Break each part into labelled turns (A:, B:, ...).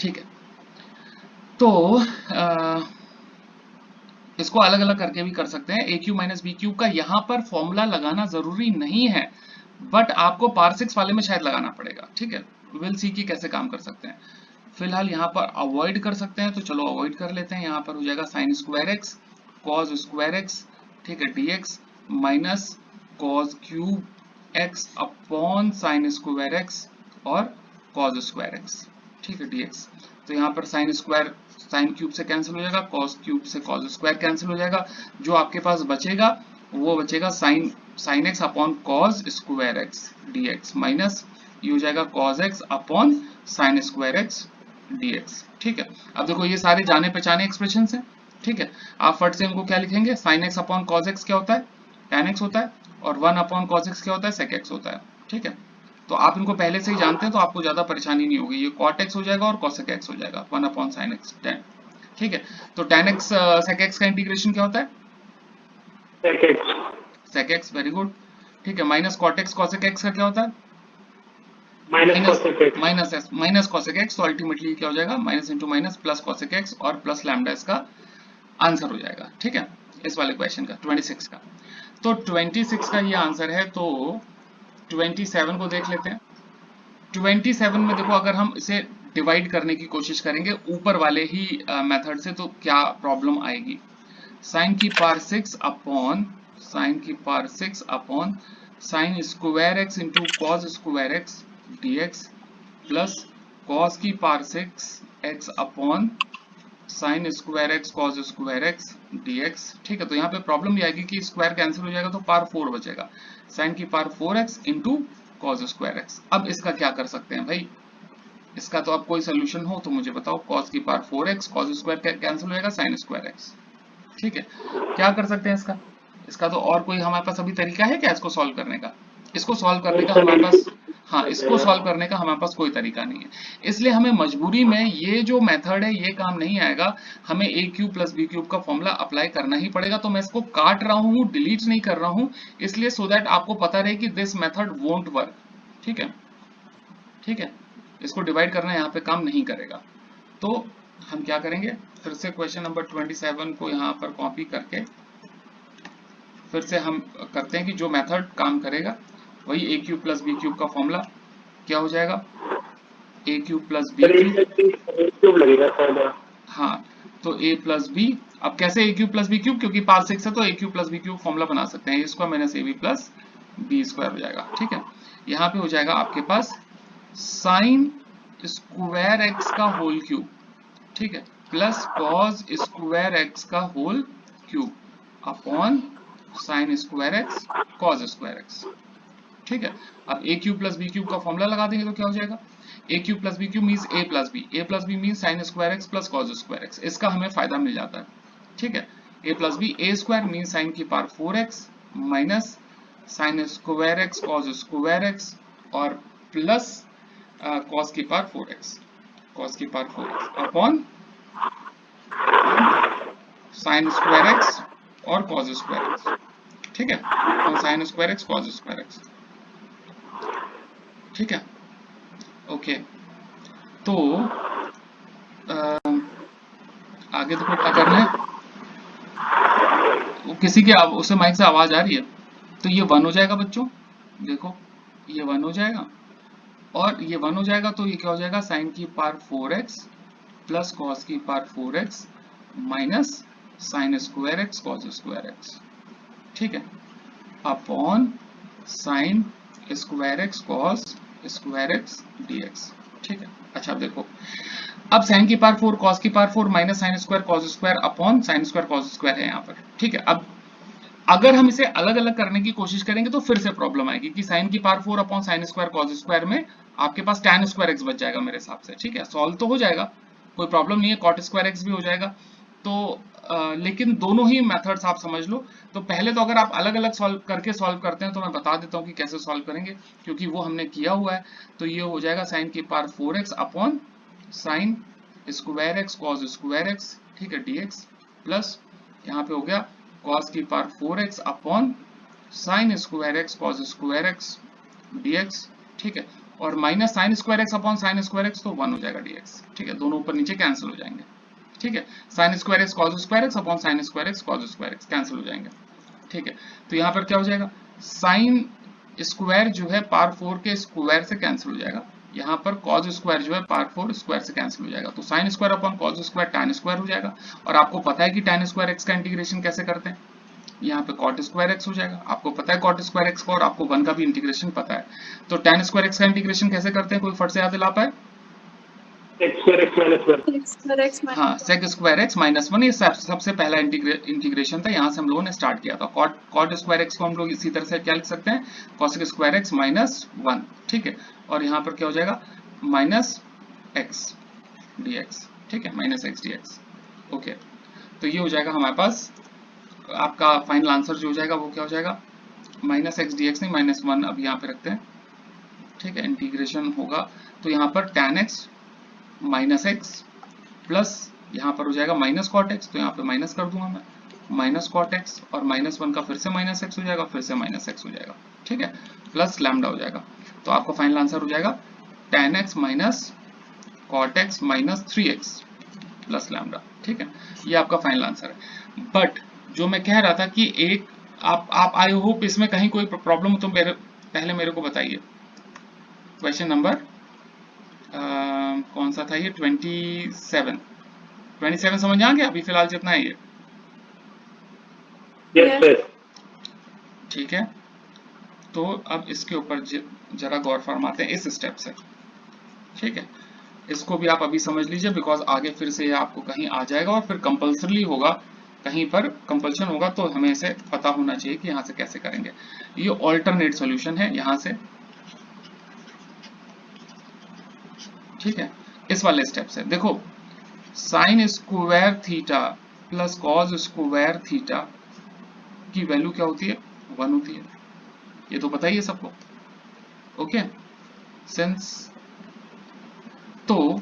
A: ठीक है, तो इसको अलग अलग करके भी कर सकते हैं। ए क्यू माइनस बी क्यूब का यहाँ पर फॉर्मूला लगाना जरूरी नहीं है, बट आपको पावर 6 वाले में शायद लगाना पड़ेगा। ठीक है, विल सी की कैसे काम कर सकते हैं। फिलहाल यहाँ पर अवॉइड कर सकते हैं, तो चलो अवॉइड कर लेते हैं। यहाँ पर हो जाएगा sine square x cos square x, ठीक है, dx minus cos cube x upon sine square x और कॉज स्क्वायर एक्स, ठीक है, dx। तो यहाँ पर साइन स्क्वायर साइन क्यूब से कैंसिल हो जाएगा, कॉस क्यूब से कॉस स्क्वायर कैंसिल हो जाएगा। जो आपके पास बचेगा वो बचेगा sine sine x upon cos square x dx minus ये हो जाएगा cos x upon sine square x dx। ठीक है, अब देखो ये सारे जाने पहचाने एक्सप्रेशन हैं। ठीक है, आप फट से इनको क्या लिखेंगे, sign x upon cos x क्या होता है, tan एक्स होता है, और 1 अपॉन कॉस एक्स क्या होता है, सेक एक्स होता है। ठीक है, तो आप इनको पहले से ही जानते हैं तो आपको ज्यादा परेशानी नहीं होगी। ये कॉट एक्स हो जाएगा और कॉसेक एक्स हो जाएगा, 1 अपॉन साइन एक्स tan। ठीक है, तो tan एक्स सेक एक्स का इंटीग्रेशन क्या होता है,
B: sec x.
A: Sec x, very good. ठीक है, minus cot x cosec x का क्या होता है,
B: minus
A: minus
B: cosec x.
A: Minus s minus cosec x. तो अल्टीमेटली क्या हो जाएगा, minus into minus plus cosec x और प्लस लैम्डा इसका आंसर हो जाएगा। ठीक है, इस वाले क्वेश्चन का 26 का। तो 26 का ये आंसर है। तो 27 को देख लेते हैं। 27 में देखो, अगर हम इसे डिवाइड करने की कोशिश करेंगे ऊपर वाले ही मेथड से, तो क्या प्रॉब्लम आएगी। साइन की power 6 upon sine square X into cos square x dx plus cos की power 6 X upon sine square X cos square x dx। ठीक है, तो यहाँ पे प्रॉब्लम ये आएगी कि स्क्वायर कैंसिल हो जाएगा तो पावर 4 बचेगा, साइन की power 4x into cos square x. अब इसका क्या कर सकते हैं भाई, इसका तो अब कोई सोल्यूशन हो तो मुझे बताओ। कॉस की power 4x, cos square cancel हो जाएगा, साइन स्क्वायर एक्स। ठीक है, क्या कर सकते हैं इसका, इसका तो और कोई हमारे पास अभी तरीका है क्या इसको सॉल्व करने का। इसको सॉल्व करने का हमारे पास, हाँ, इसको सॉल्व करने का हमारे पास कोई तरीका नहीं है। इसलिए हमें मजबूरी में ये जो मेथड है ये काम नहीं आएगा, हमें ए क्यूब प्लस बी क्यूब का फॉर्मूला अप्लाई करना ही पड़ेगा। तो मैं इसको काट रहा हूँ, डिलीट नहीं कर रहा हूँ, इसलिए सो दैट आपको पता रहे कि दिस मेथड वोंट वर्क। ठीक है, ठीक है, इसको डिवाइड करना यहाँ पे काम नहीं करेगा। तो हम क्या करेंगे, फिर से क्वेश्चन नंबर 27 को यहाँ पर कॉपी करके फिर से हम करते हैं कि जो मेथड काम करेगा वही A cube plus B cube का फॉर्मूला क्या हो जाएगा, A cube plus B cube.
B: Cube लगेगा शायद।
A: हाँ, तो ए प्लस बी। अब कैसे A cube plus B cube, क्योंकि पावर 6 है तो A cube plus B cube formula बना सकते हैं, A square minus A B plus B square हो जाएगा। ठीक है, यहाँ पे हो जाएगा आपके पास साइन स्क्वायर एक्स का होल क्यूब, ठीक है, प्लस कॉस स्क्वायर एक्स का whole cube upon sine square X cos square x. ठीक है, अब A cube plus B cube का फॉर्मूला लगा देंगे तो क्या हो जाएगा, A cube plus B cube means A plus B means sine square X plus cos square X. इसका हमें फायदा मिल जाता है। ठीक है, A plus B, A square means sine की power 4x minus sign square X cos square x और प्लस कॉस की पावर 4x, कॉस की power 4x upon sine square x और कॉस स्क्वायर एक्स। ठीक है, upon sine square X cos square x. ठीक है, okay. तो आगे देखो क्या करना है। वो किसी की उससे माइक से आवाज आ रही है, तो ये 1 हो जाएगा बच्चों। देखो ये 1 हो जाएगा और ये 1 हो जाएगा, तो ये क्या हो जाएगा, साइन की पावर 4x प्लस कॉस की power 4x minus sign square X cos square x. ठीक है, upon sine square X cos square x dx। ठीक है, अच्छा अब देखो, अब साइन की पावर 4 कॉस की power 4 minus sine square cos square upon sine square cos square है यहाँ पर। ठीक है, अब अगर हम इसे अलग अलग करने की कोशिश करेंगे तो फिर से प्रॉब्लम आएगी कि साइन की power 4 upon sine square cos square में आपके पास tan स्क्वायर एक्स बच जाएगा मेरे हिसाब से। ठीक है, सॉल्व तो हो जाएगा, कोई प्रॉब्लम नहीं है, कॉट स्क्वायर एक्स भी हो जाएगा। तो लेकिन दोनों ही मेथड्स आप समझ लो। तो पहले तो अगर आप अलग अलग सॉल्व करते हैं तो मैं बता देता हूँ कि कैसे सॉल्व करेंगे, क्योंकि वो हमने किया हुआ है। तो ये हो जाएगा साइन की power 4x upon sine square X cos square x, ठीक है, dx प्लस यहाँ पे हो गया cos की power 4x upon sine square X cos square x dx। ठीक है, और minus sign square x upon sine square x तो 1 हो जाएगा dx। ठीक है, दोनों ऊपर नीचे कैंसिल हो जाएंगे। ठीक है, sign square X cos square x upon sine square X cos square x cancel हो जाएंगे। ठीक है, तो यहाँ पर क्या हो जाएगा, साइन स्क्वायर जो है पावर 4 के स्क्वायर से कैंसिल हो जाएगा, यहाँ पर कॉस स्क्वायर जो है पावर 4 स्क्वायर से कैंसिल हो जाएगा, तो sine square upon cos square tan square हो जाएगा। और आपको पता है कि टैन स्क्वायर एक्स का इंटीग्रेशन कैसे करते हैं, यहाँ पे कॉट स्क्वायर एक्स हो जाएगा, आपको पता है कॉट स्क्वायर एक्स का, और आपको 1 का भी इंटीग्रेशन पता है। तो टैन स्क्वायर एक्स का इंटीग्रेशन कैसे करते हैं, कोई फट से याद दिला पाए? हाँ, सेक स्क्वायर एक्स माइनस 1, ये सबसे पहला इंटीग्रेशन था, यहाँ से हम लोगों ने स्टार्ट किया था। कॉट स्क्वायर एक्स को हम लोग इसी तरह से क्या लिख सकते हैं, कॉसेक स्क्वायर एक्स माइनस 1। ठीक है, और यहाँ पर क्या हो जाएगा, माइनस एक्स dx। ठीक है, माइनस एक्स dx। ओके, तो ये हो जाएगा हमारे पास आपका फाइनल आंसर जो हो जाएगा वो क्या हो जाएगा, माइनस एक्स dx नहीं, माइनस 1 अब यहाँ पे रखते हैं। ठीक है, इंटीग्रेशन होगा तो यहाँ पर tan x minus x plus यहाँ पर हो जाएगा माइनस कॉट एक्स, तो यहाँ पे माइनस कर दूंगा मैं, माइनस कॉट एक्स और माइनस 1 का फिर से माइनस एक्स हो जाएगा, फिर से माइनस एक्स हो जाएगा। ठीक है, प्लस लैम्डा हो जाएगा, तो आपका फाइनल आंसर हो जाएगा tan x minus cot x minus 3x plus lambda. ठीक है, ये आपका फाइनल आंसर है। बट जो मैं कह रहा था कि एक आप आई होप इसमें कहीं कोई प्रॉब्लम हो तो पहले मेरे को बताइए। क्वेश्चन नंबर कौन सा था ये, 27 समझ आ गया अभी फिलहाल जितना है ये?
B: Yes sir.
A: ठीक है, तो अब इसके ऊपर जरा गौर फरमाते हैं इस स्टेप से। ठीक है, इसको भी आप अभी समझ लीजिए, बिकॉज आगे फिर से ये आपको कहीं आ जाएगा और फिर कंपल्सरी होगा, कहीं पर कंपल्शन होगा, तो हमें इसे पता होना चाहिए कि यहाँ से कैसे करेंगे। ये ऑल्टरनेट सॉल्यूशन है यहाँ से। ठीक है, इस वाले स्टेप से देखो, sine square theta plus cos square theta की वैल्यू क्या होती है, 1 होती है, ये तो पता ही है सबको। ओके, सिंस तो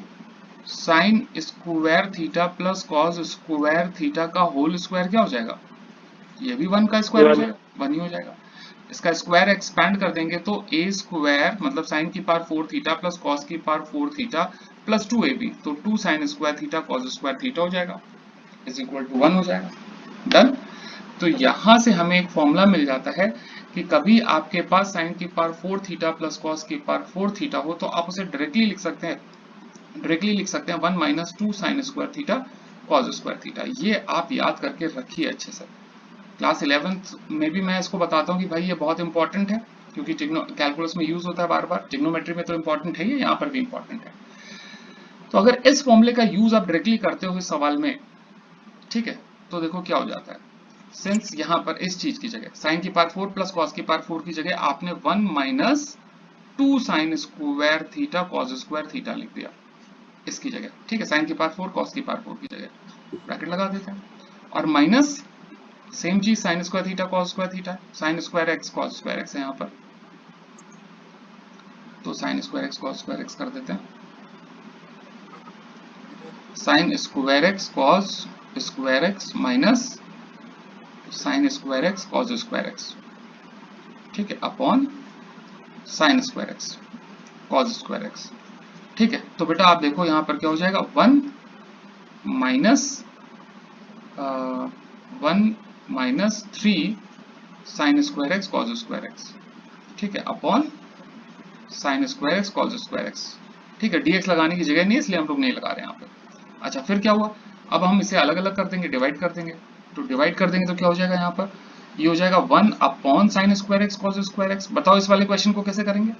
A: sine square theta plus cos square theta का होल स्क्वायर क्या हो जाएगा, ये भी 1 का स्क्वायर हो जाएगा, 1 ही हो जाएगा। इसका स्क्वायर एक्सपैंड कर देंगे तो a स्क्वायर मतलब साइन की पावर 4 थीटा प्लस कॉस की पावर 4 थीटा प्लस 2ab, तो 2 sine square theta cos square theta हो जाएगा, इज इक्वल टू 1 हो जाएगा। डन। तो यहां से हमें एक फॉर्मूला मिल जाता है कि कभी आपके पास साइन की पावर 4 थीटा प्लस कॉस की पावर 4 थीटा हो तो आप उसे डायरेक्टली लिख सकते हैं, 1 minus 2 sine square theta cos square theta. ये आप याद करके रखिए अच्छे से। क्लास 11th में भी मैं इसको बताता हूँ कि भाई ये बहुत इंपॉर्टेंट है, क्योंकि कैलकुलस में यूज होता है बार बार, ट्रिग्नोमेट्री में तो इंपॉर्टेंट है, यहाँ पर भी इंपॉर्टेंट है। तो अगर इस फॉर्मूले का यूज आप डायरेक्टली करते हो इस सवाल में, ठीक है, तो देखो क्या हो जाता है, सिंस यहाँ पर इस चीज की जगह साइन की पावर 4 प्लस कॉस की पावर 4 की जगह आपने 1 minus 2 sine square theta cos square theta लिख दिया इसकी जगह। ठीक है, साइन की पावर 4 कॉस की पावर 4 की जगह ब्रैकेट लगा देते हैं, और माइनस सेम चीज sine square theta cos square theta, sign square X cos square x है यहाँ पर, तो sign square X cos square x कर देते हैं, sign square X cos square x minus sign square X cos square x. ठीक है, upon sine square X cos square x. ठीक है, तो बेटा आप देखो यहाँ पर क्या हो जाएगा, 1 minus 3 sign square X cos square x. ठीक है, upon sine square X cos square x. ठीक है, dx लगाने की जगह नहीं है इसलिए हम लोग नहीं लगा रहे हैं यहाँ पे। अच्छा, फिर क्या हुआ, अब हम इसे अलग अलग कर देंगे, डिवाइड कर देंगे, तो डिवाइड कर देंगे तो क्या हो जाएगा यहाँ पर, ये हो जाएगा 1 upon sine square X cos square x. बताओ इस वाले क्वेश्चन को कैसे करेंगे,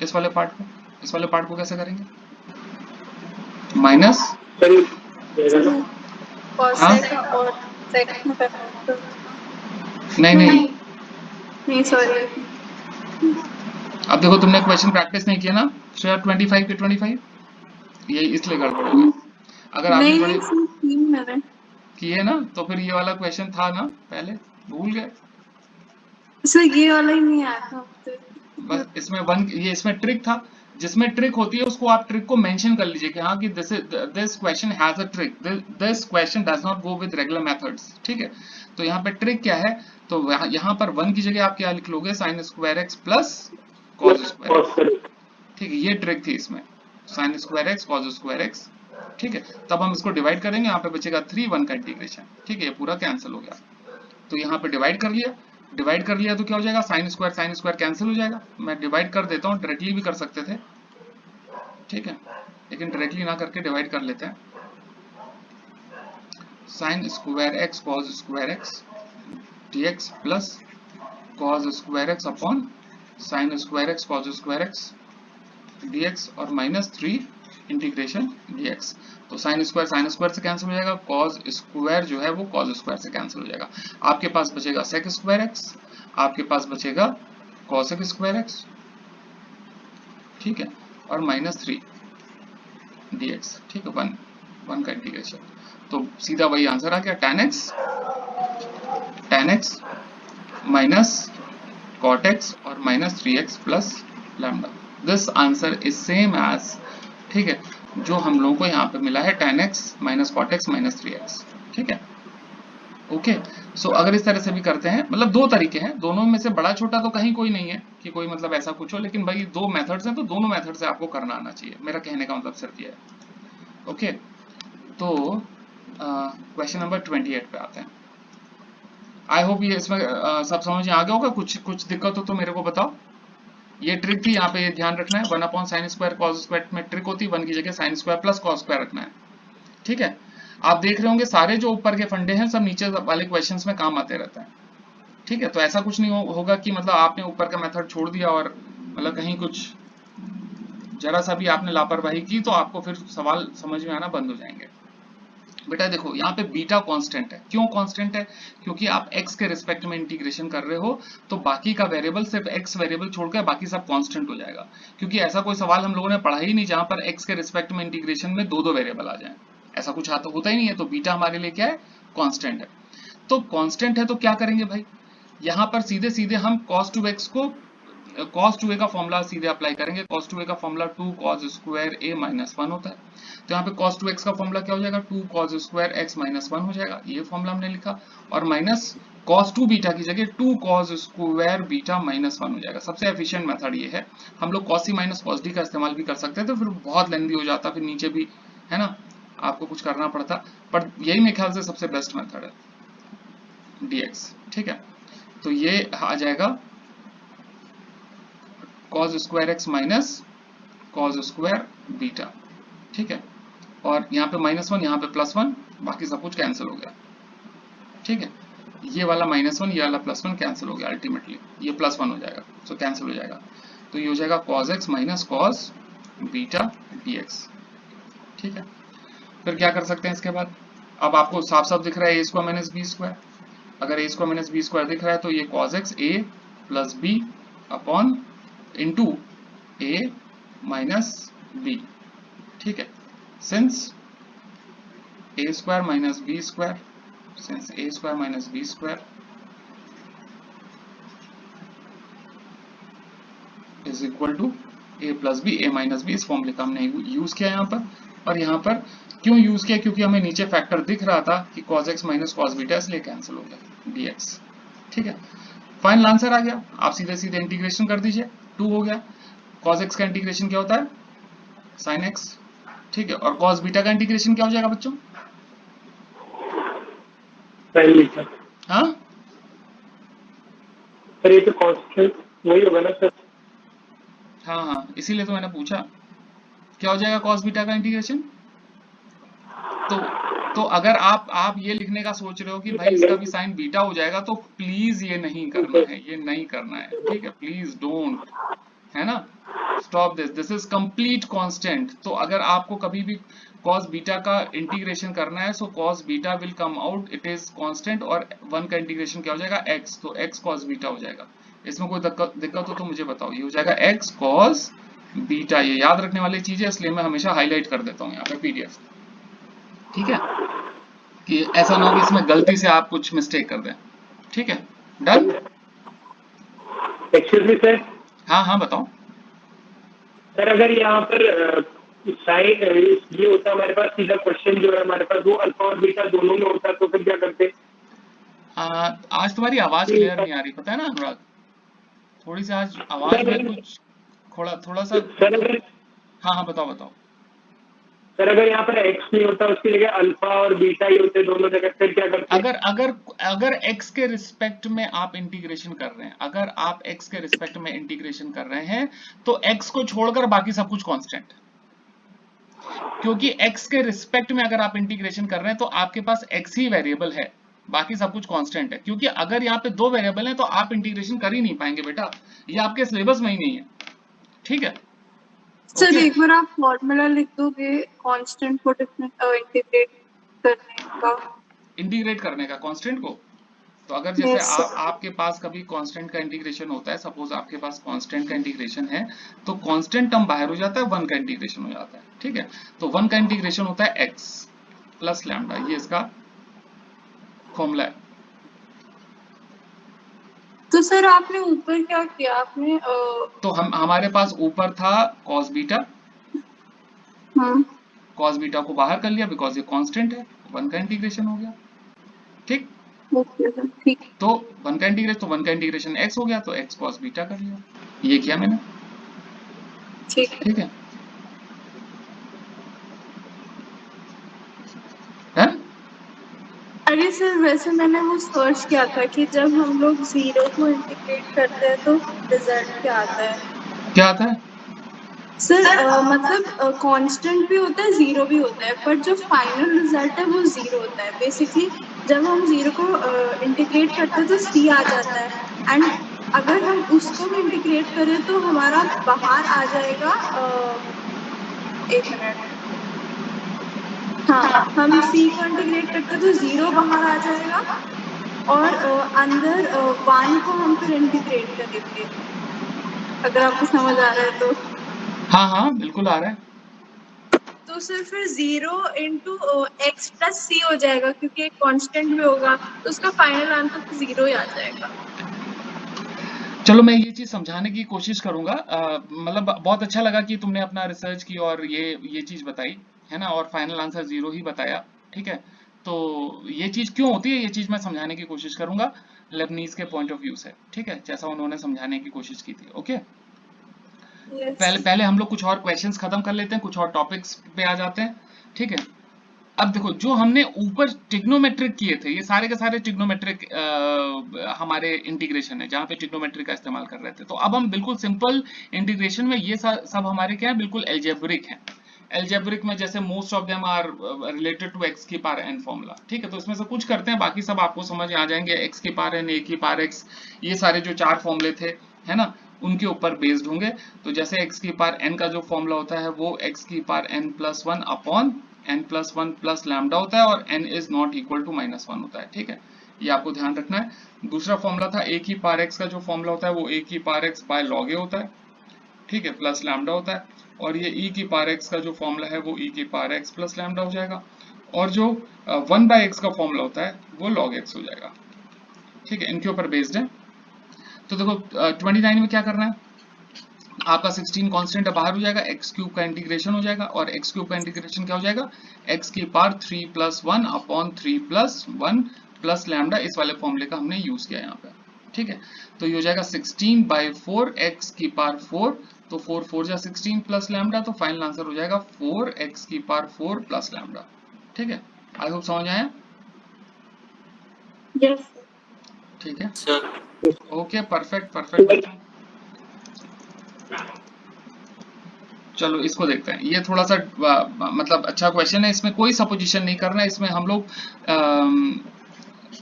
A: इस वाले पार्ट को कैसे करेंगे, माइनस हाँ नहीं
C: सॉरी।
A: अब देखो तुमने क्वेश्चन प्रैक्टिस नहीं किया ना, 25 के 25 ये इसलिए गड़बड़ हो गई। अगर आपने थोड़े किए ना तो फिर ये वाला क्वेश्चन था ना पहले, भूल गए।
C: ये वाला ही नहीं आया था
A: बस इसमें ये इसमें ट्रिक था, जिसमें ट्रिक होती है उसको आप ट्रिक को मेंशन कर लीजिए कि हाँ कि this question has a trick, this question does not go with regular methods. ठीक है, तो यहाँ पे ट्रिक क्या है, तो यहाँ पर 1 की जगह आप क्या लिख लोगे, sign square X plus cos square x. ठीक है, ये ट्रिक थी इसमें, sign square X cos square x. ठीक है, तब हम इसको डिवाइड करेंगे, यहाँ पे बचेगा 3, 1 का इंटीग्रेशन। ठीक है, ये पूरा कैंसिल हो गया। तो यहाँ पे डिवाइड कर लिया, डिवाइड कर लिया तो क्या हो जाएगा, साइन स्क्वायर कैंसिल हो जाएगा। मैं डिवाइड कर देता हूँ, डायरेक्टली भी कर सकते थे, ठीक है, लेकिन डायरेक्टली ना करके डिवाइड कर लेते हैं। Sign square X cos square x dx plus cos square x upon sine square X cos square x dx और माइनस 3 इंटीग्रेशन dx। तो साइन स्क्वायर से कैंसिल हो जाएगा, कॉस स्क्वायर जो है वो कॉस स्क्वायर से कैंसिल हो जाएगा। आपके पास बचेगा सेक स्क्वायर एक्स, आपके पास बचेगा कॉसेक स्क्वायर एक्स, ठीक है, और माइनस 3 dx। ठीक है, 1 का इंटीग्रेशन। तो सीधा वही आंसर आ गया, tan x minus cot x और माइनस 3x plus lambda. This answer is same as, ठीक है, जो हम लोगों को यहाँ पे मिला है tan x minus cot x minus 3x। ठीक है, ओके। सो अगर इस तरह से भी करते हैं, मतलब दो तरीके हैं, दोनों में से बड़ा छोटा तो कहीं कोई नहीं है कि कोई मतलब ऐसा कुछ हो, लेकिन भाई दो मेथड्स हैं तो दोनों मेथड से आपको करना आना चाहिए, मेरा कहने का मतलब सिर्फ ये है। ओके, तो क्वेश्चन नंबर 28 पे आते हैं। आई होप ये इसमें सब समझ में आ गया होगा। कुछ दिक्कत हो तो मेरे को बताओ। ये ट्रिक थी, यहाँ पे ये ध्यान रखना है, 1 upon sine square cos square में ट्रिक होती है 1 की जगह sine square plus cos square रखना है। ठीक है, आप देख रहे होंगे सारे जो ऊपर के फंडे हैं सब नीचे वाले क्वेश्चंस में काम आते रहते हैं। ठीक है, तो ऐसा कुछ नहीं होगा कि मतलब आपने ऊपर का मेथड छोड़ दिया और मतलब कहीं कुछ जरा सा भी आपने लापरवाही की तो आपको फिर सवाल समझ में आना बंद हो जाएंगे। बेटा देखो, यहाँ पे बीटा कांस्टेंट है। क्यों कांस्टेंट है? क्योंकि आप x के रिस्पेक्ट में इंटीग्रेशन कर रहे हो, तो बाकी का वेरिएबल सिर्फ x वेरिएबल छोड़कर बाकी सब कांस्टेंट हो जाएगा। क्योंकि ऐसा कोई सवाल हम लोगों ने पढ़ा ही नहीं जहां पर x के रिस्पेक्ट में इंटीग्रेशन में दो वेरिएबल आ जाए, ऐसा कुछ होता ही नहीं है। तो बीटा हमारे लिए क्या है? कांस्टेंट है। तो कांस्टेंट है तो क्या करेंगे भाई, यहाँ पर सीधे सीधे हम cos 2x को cos 2a का फॉर्मूला सीधे अप्लाई करेंगे। cos 2a का formula 2 cos square a minus 1 होता है। तो यहाँ पे cos 2x का फॉर्मूला क्या हो जाएगा, 2 cos स्क्वायर x माइनस 1 हो जाएगा, ये फॉर्मूला हमने लिखा। और माइनस cos 2 बीटा की जगह 2 cos स्क्वायर बीटा माइनस 1 हो जाएगा। सबसे एफिशिएंट मेथड ये है। हम लोग cos c minus cos d का इस्तेमाल भी कर सकते हैं, तो फिर बहुत लेंदी हो जाता, फिर नीचे भी है ना आपको कुछ करना पड़ता, पर यही मेरे ख्याल से सबसे बेस्ट मेथड है dx। ठीक है, तो ये आ जाएगा cos square x minus cos square beta. ठीक है, और यहाँ पे -1 यहाँ पे +1, बाकी सब कुछ कैंसिल हो गया। ठीक है, ये वाला -1 ये वाला +1 कैंसिल हो गया, अल्टीमेटली ये +1 हो जाएगा, सो कैंसिल हो जाएगा। तो ये हो जाएगा cos x minus cos beta dx। ठीक है, फिर क्या कर सकते हैं इसके बाद, अब आपको साफ साफ दिख रहा है a square minus b square. अगर a square minus b square दिख रहा है तो ये cos x a plus b upon into a minus b। ठीक है, since a square minus b square, since a square minus b square is equal to a plus b, a minus b, इस फॉर्मूले का हमने use किया यहाँ पर। और यहाँ पर क्यों यूज किया, क्योंकि हमें नीचे फैक्टर दिख रहा था कि cos x minus cos beta, इसलिए कैंसिल हो गया dx। ठीक है, फाइनल आंसर आ गया, आप सीधे सीधे इंटीग्रेशन कर दीजिए, 2 हो गया। cos x का इंटीग्रेशन क्या होता है, sin x। ठीक है, और cos बीटा का इंटीग्रेशन क्या हो जाएगा बच्चों?
B: sin beta.
A: हाँ
B: सर ये तो कांस्टेंट वही होगा ना सर?
A: हाँ हाँ, इसीलिए तो मैंने पूछा क्या हो जाएगा cos बीटा का इंटीग्रेशन। तो अगर आप ये लिखने का सोच रहे हो कि भाई इसका भी साइन बीटा हो जाएगा, तो प्लीज ये नहीं करना है, ये नहीं करना है। ठीक है, प्लीज डोंट, है ना, stop this is complete constant. तो अगर आपको कभी भी cos बीटा का इंटीग्रेशन करना है, सो cos beta will come out, it is constant, और 1 का इंटीग्रेशन क्या हो जाएगा, x, तो x cos बीटा हो जाएगा। इसमें कोई दिक्कत हो तो मुझे बताओ, ये हो जाएगा x cos बीटा। ये याद रखने वाली चीज है, इसलिए मैं हमेशा हाईलाइट कर देता हूँ यहाँ पे पीडीएफ। ठीक है, कि ऐसा ना हो कि इसमें गलती से आप कुछ मिस्टेक कर दें। ठीक है, डन।
B: Excuse me sir.
A: हाँ हाँ बताओ।
B: सर अगर यहाँ पर साइन ये होता हमारे पास सीधा क्वेश्चन जो है हमारे पास, वो अल्फा और बीटा दोनों में होता, तो फिर क्या करते?
A: आज तुम्हारी आवाज क्लियर नहीं आ रही, पता है ना अनुराग, थोड़ी सी आज आवाज में कुछ थोड़ा सा।
B: सर अगर
A: हाँ बताओ बताओ।
B: सर अगर यहाँ पर एक्स नहीं होता, उसकी जगह अल्फा और बीटा ही होते दोनों जगह, फिर क्या करते?
A: अगर x के रिस्पेक्ट में आप इंटीग्रेशन कर रहे हैं, अगर आप x के रिस्पेक्ट में इंटीग्रेशन कर रहे हैं तो x को छोड़कर बाकी सब कुछ कांस्टेंट, क्योंकि x के रिस्पेक्ट में अगर आप इंटीग्रेशन कर रहे हैं तो आपके पास x ही वेरिएबल है, बाकी सब कुछ कांस्टेंट है। क्योंकि अगर यहाँ पे 2 वेरिएबल हैं तो आप इंटीग्रेशन कर ही नहीं पाएंगे बेटा, ये आपके सिलेबस में ही नहीं है, ठीक है।
C: सर एक बार आप फॉर्मूला लिख दोगे कांस्टेंट को इंटीग्रेट करने का
A: कांस्टेंट को। तो अगर जैसे
C: Yes, sir.
A: आपके पास कभी कांस्टेंट का इंटीग्रेशन होता है, सपोज आपके पास कांस्टेंट का इंटीग्रेशन है, तो कांस्टेंट टर्म बाहर हो जाता है, 1 का इंटीग्रेशन हो जाता है, ठीक है। तो 1 का इंटीग्रेशन होता है x प्लस लैम्डा, ये इसका फॉर्मूला है।
C: तो सर आपने ऊपर क्या किया आपने
A: तो हमारे पास ऊपर था cos बीटा, cos बीटा को बाहर कर लिया बिकॉज ये कांस्टेंट है, 1 का इंटीग्रेशन हो गया, ठीक।
C: ओके सर ठीक।
A: तो 1 का इंटीग्रेशन x हो गया, तो x cos बीटा कर लिया, ये किया मैंने, ठीक है।
C: अरे सर वैसे मैंने वो सर्च किया था कि जब हम लोग 0 को इंटीग्रेट करते हैं तो रिजल्ट क्या आता है? सर मतलब कांस्टेंट भी होता है, 0 भी होता है, पर जो फाइनल रिजल्ट है वो 0 होता है। बेसिकली जब हम 0 को इंटीग्रेट करते हैं तो c आ जाता है, एंड अगर हम उसको भी इंटीग्रेट करें तो हमारा बाहर आ जाएगा 1 मिनट, हाँ हम c को इंटीग्रेट करते हैं तो 0 बाहर आ जाएगा और अंदर 1 को हम फिर इंटीग्रेट करेंगे, अगर आपको समझ आ रहा है तो।
A: हाँ बिल्कुल आ रहा है।
C: तो सर फिर 0 इंटू x प्लस c हो जाएगा, क्योंकि एक कांस्टेंट भी होगा तो उसका फाइनल आंसर तो 0 ही आ जाएगा।
A: चलो मैं ये चीज समझाने की कोशिश करूंगा, मतलब बहुत अच्छा लगा कि तुमने अपना रिसर्च की और ये चीज बताई है ना, और फाइनल आंसर 0 ही बताया, ठीक है। तो ये चीज क्यों होती है, ये चीज मैं समझाने की कोशिश करूंगा लेबनीज के पॉइंट ऑफ व्यू से, ठीक है, जैसा उन्होंने समझाने की कोशिश की थी, ओके। पहले हम लोग कुछ और क्वेश्चंस खत्म कर लेते हैं, कुछ और टॉपिक्स पे आ जाते हैं, ठीक है। अब देखो जो हमने ऊपर ट्रिग्नोमेट्रिक किए थे, ये सारे के सारे ट्रिग्नोमेट्रिक हमारे इंटीग्रेशन है जहां पे ट्रिग्नोमेट्रिक का इस्तेमाल कर रहे थे। तो अब हम बिल्कुल सिंपल इंटीग्रेशन में ये सब हमारे क्या है, बिल्कुल एल्जेब्रिक है। एल्जेब्रिक में जैसे most of them are related to x की पावर एन फॉर्मूला, ठीक है। तो इसमें से कुछ करते हैं, बाकी सब आपको समझ आ जाएंगे, एक्स की पावर एन, ए की पावर एक्स, ये सारे जो 4 फॉर्मूले थे है ना, उनके ऊपर बेस्ड होंगे। तो जैसे x की पावर n का जो फॉर्मूला होता है वो x की power n plus 1 upon n plus 1 plus lambda होता है, और n is not equal to -1 होता है, ठीक है। ये आपको ध्यान रखना है। दूसरा फॉर्मूला था a की पावर x का जो फॉर्मूला होता है वो a की power x by log a होता है, ठीक है, प्लस लैम्डा होता है। और ये e की पावर x का जो फॉर्मूला है वो e की पावर x प्लस लैम्डा हो जाएगा, और जो 1 बाय x का फॉर्मूला होता है वो log x हो जाएगा, ठीक है। इनके ऊपर बेस्ड है। तो देखो 29 में क्या करना है, आपका 16 कांस्टेंट बाहर हो जाएगा, एक्स क्यूब का इंटीग्रेशन हो जाएगा, और एक्स क्यूब का इंटीग्रेशन क्या हो जाएगा, एक्स की power 3 plus 1 upon 3 plus 1 plus lambda, इस वाले फॉर्मूले का हमने यूज किया यहाँ पे, ठीक है। तो ये हो जाएगा 16 बाई 4 एक्स की पावर 4, तो 4 4 जा 16 प्लस लैम्डा, तो फाइनल आंसर हो जाएगा 4 एक्स की पावर 4 प्लस लैम्डा, ठीक है। आई होप समझ आया।
C: यस
A: ठीक है, ओके, परफेक्ट। चलो इसको देखते हैं, ये थोड़ा सा मतलब अच्छा क्वेश्चन है, इसमें कोई सपोजिशन नहीं करना है, इसमें हम लोग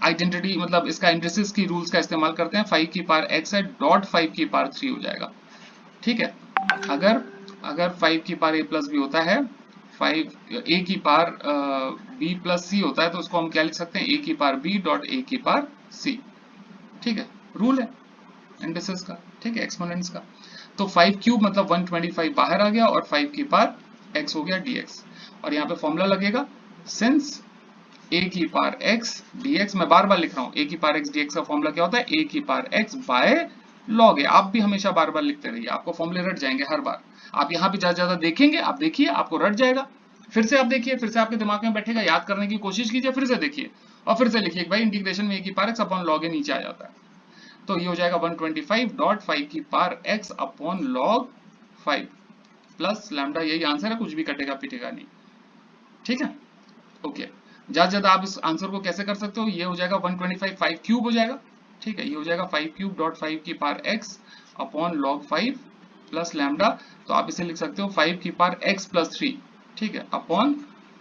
A: आइडेंटिटी मतलब इसका इंडिसेस की रूल्स का इस्तेमाल करते हैं। 5 की पावर x है, डॉट 5 की पावर 3 हो जाएगा, ठीक है। अगर 5 की पावर a प्लस बी होता है, 5 a की पावर b प्लस c होता है, तो उसको हम क्या लिख सकते हैं, a की पावर b डॉट a की पावर c, ठीक है। रूल है इंडिसेस का, ठीक है, एक्सपोनेंट्स का। तो 5 क्यूब मतलब 125 बाहर आ गया, और 5 की पावर x हो गया dx, और यहाँ पे फॉर्मूला लगेगा सिंस a की पावर x dx, मैं बार बार लिख रहा हूँ, a की पावर x dx का फॉर्मूला क्या होता है, a की power x by log a। आप भी हमेशा बार बार लिखते रहिए, आपको फॉर्मूले रट जाएंगे हर बार। आप यहाँ पे ज्यादा देखेंगे, आप देखिए आपको रट जाएगा, फिर से आप देखिए, फिर से आपके दिमाग में बैठेगा, याद करने की कोशिश कीजिए, फिर से देखिए और फिर से लिखिए, भाई इंटीग्रेशन में a की power x upon log a नीचे आ जाता है। तो ये हो जाएगा 125 डॉट 5 की power x upon log 5 plus lambda, यही आंसर है, कुछ भी कटेगा पिटेगा नहीं, ठीक है। ओके, ज्यादा ज्यादा आप इस आंसर को कैसे कर सकते हो, ये हो जाएगा 125 5 क्यूब हो जाएगा, ठीक है, ये हो जाएगा 5 क्यूब डॉट 5 की power x upon log 5 plus lambda, तो आप इसे लिख सकते हो 5 की पावर x प्लस 3, ठीक है, upon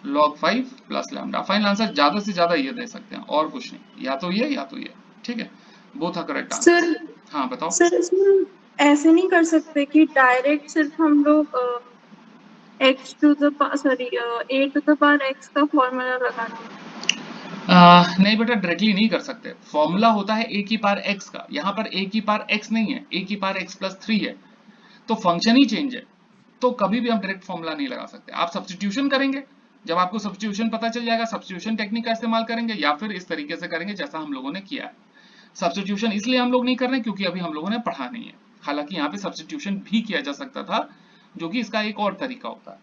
A: log 5 plus lambda. Final answer ज्यादा से ज्यादा ये दे सकते हैं और कुछ नहीं, या तो ये या तो ये, ठीक है, both are correct answer.
C: Sir
A: हाँ बताओ।
C: सर इसमें ऐसे नहीं कर सकते कि डायरेक्ट सिर्फ हम लोग x to the sorry a to the power x का फॉर्मूला लगा दें?
A: नहीं बेटा, डायरेक्टली नहीं कर सकते, फॉर्मूला होता है a की पावर x का, यहाँ पर a की पावर x नहीं है, a की पावर x प्लस 3 है, तो फंक्शन ही चेंज है, तो कभी भी हम डायरेक्ट फॉर्मूला नहीं लगा सकते। आप सब्स्टिट्यूशन करेंगे, जब आपको सब्स्टिट्यूशन पता चल जाएगा सब्स्टिट्यूशन टेक्निक का इस्तेमाल करेंगे, या फिर इस तरीके से करेंगे जैसा हम लोगों ने किया है। सब्स्टिट्यूशन इसलिए हम लोग नहीं कर रहे क्योंकि अभी हम लोगों ने पढ़ा नहीं है, हालांकि यहाँ पे सब्स्टिट्यूशन भी किया जा सकता था, जो कि इसका एक और तरीका होता है,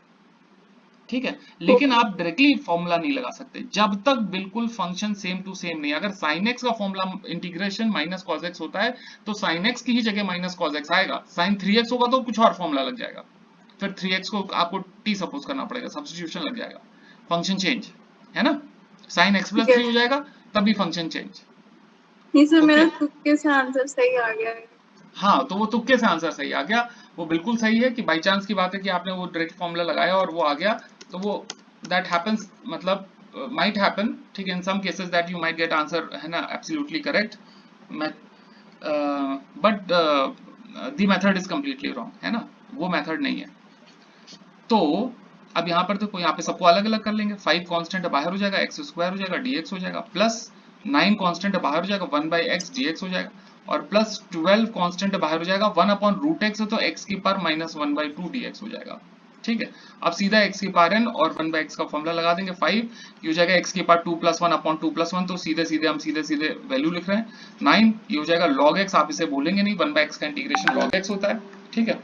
A: ठीक है, लेकिन आप डायरेक्टली फॉर्मूला नहीं लगा सकते जब तक बिल्कुल फंक्शन सेम टू सेम नहीं। अगर sin x का formula integration minus cos x होता है, तो sin x की ही जगह माइनस cos x आएगा, sin 3x होगा तो कुछ और फॉर्मूला लग जाएगा, फिर 3x को आपको t सपोज करना पड़ेगा, सब्स्टिट्यूशन लग जाएगा, फंक्शन चेंज है ना, sin x प्लस 3 हो जाएगा, तभी फंक्शन चेंज।
C: नहीं सर, मेरा
A: ओके,
C: तुक्के से आंसर सही आ गया है।
A: हाँ तो वो तुक्के से आंसर सही आ गया, वो बिल्कुल सही है कि बाई चांस की बात है कि आपने वो डायरेक्ट फॉर्मूला लगाया और वो आ गया, तो वो दैट हैपेंस, मतलब माइट हैपन, ठीक है, in some cases that you might get answer, है ना, absolutely correct, but the method is completely wrong, है ना, वो मेथड नहीं है। तो अब यहाँ पर देखो, यहाँ पे सबको अलग अलग कर लेंगे, 5 कांस्टेंट बाहर हो जाएगा, x स्क्वायर हो जाएगा, dx हो जाएगा, प्लस 9 कांस्टेंट बाहर हो जाएगा, 1 बाई एक्स dx हो जाएगा, और प्लस 12 कांस्टेंट बाहर हो जाएगा, 1 अपॉन रूट एक्स है तो x की पावर माइनस 1 बाई 2 dx हो जाएगा, ठीक है। अब सीधा x की पावर n और 1 बाई x का फॉर्मूला लगा देंगे, 5 ये हो जाएगा x की पावर 2 प्लस 1 अपॉन 2 प्लस 1, तो सीधे सीधे हम सीधे सीधे वैल्यू लिख रहे हैं, 9 ये हो जाएगा log x, आप इसे बोलेंगे नहीं, 1 बाई x का इंटीग्रेशन log x होता है, ठीक है,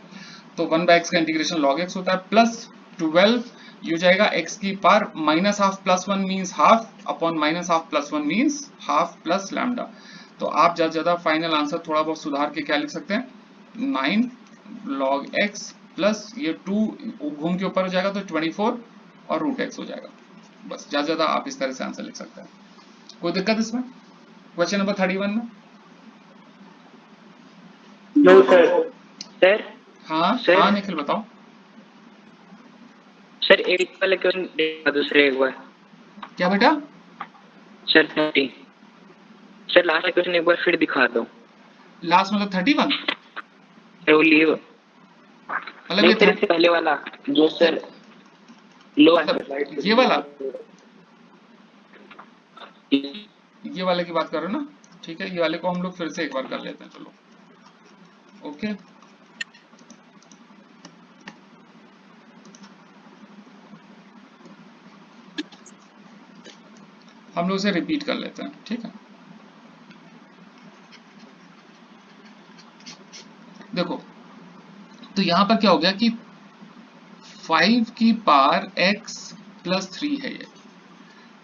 A: तो 1 बाई x का इंटीग्रेशन log x होता है, प्लस 12 ये हो जाएगा x की power minus half plus 1 means half upon minus half plus 1 means half plus lambda. तो आप ज्यादा ज्यादा फाइनल आंसर थोड़ा बहुत सुधार के क्या लिख सकते हैं, 9 log x प्लस ये 2 घूम के ऊपर हो जाएगा तो 24 और रूट x हो जाएगा, बस ज्यादा ज्यादा आप इस तरह से आंसर लिख सकते हैं। कोई दिक्कत इसमें? क्वेश्चन नंबर 31 में?
B: No sir.
D: सर
A: हाँ
D: सर
A: हाँ निखिल बताओ।
D: सर एक वाला क्वेश्चन दिखा दूसरे एक बार।
A: क्या बेटा?
D: सर 30। सर लास्ट क्वेश्चन एक बार फिर दिखा दो।
A: लास्ट मतलब 31?
D: सर वो लीव
A: मतलब
D: नहीं
A: ये
D: सर, इससे पहले वाला जो सर लो
A: मतलब ये वाला, ये वाले की बात कर रहे हो ना, ठीक है, ये वाले को हम लोग फिर से एक बार कर लेते हैं, चलो ओके। हम लोग इसे रिपीट कर लेते हैं, ठीक है। देखो तो यहां पर क्या हो गया कि 5 की पावर x प्लस 3 है ये,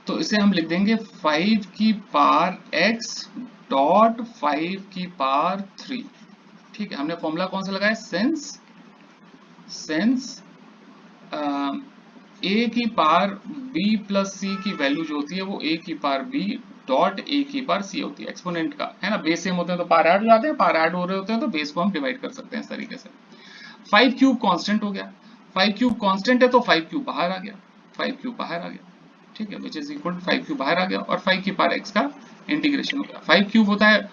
A: तो इसे हम लिख देंगे 5 की पावर x डॉट 5 की पावर 3, ठीक है। हमने फॉर्मूला कौन सा लगाया, सेंस a की पावर b प्लस c की वैल्यू जो होती है वो a की पावर b डॉट a की पावर c होती है, एक्सपोनेंट का, है ना, बेस सेम होते हैं तो पावर ऐड हो जाते हैं, पावर ऐड हो रहे होते हैं तो बेस को हम डिवाइड कर सकते हैं इस तरीके से। 5 क्यूब कांस्टेंट हो गया, 5 क्यूब कांस्टेंट है तो 5 क्यूब बाहर आ गया, 5 क्यूब बाहर आ गया, ठीक है, which is equal to 5 cube बाहर आ गया, और 5 की पावर x का इंटीग्रेशन हो गया, 5 क्यूब होता है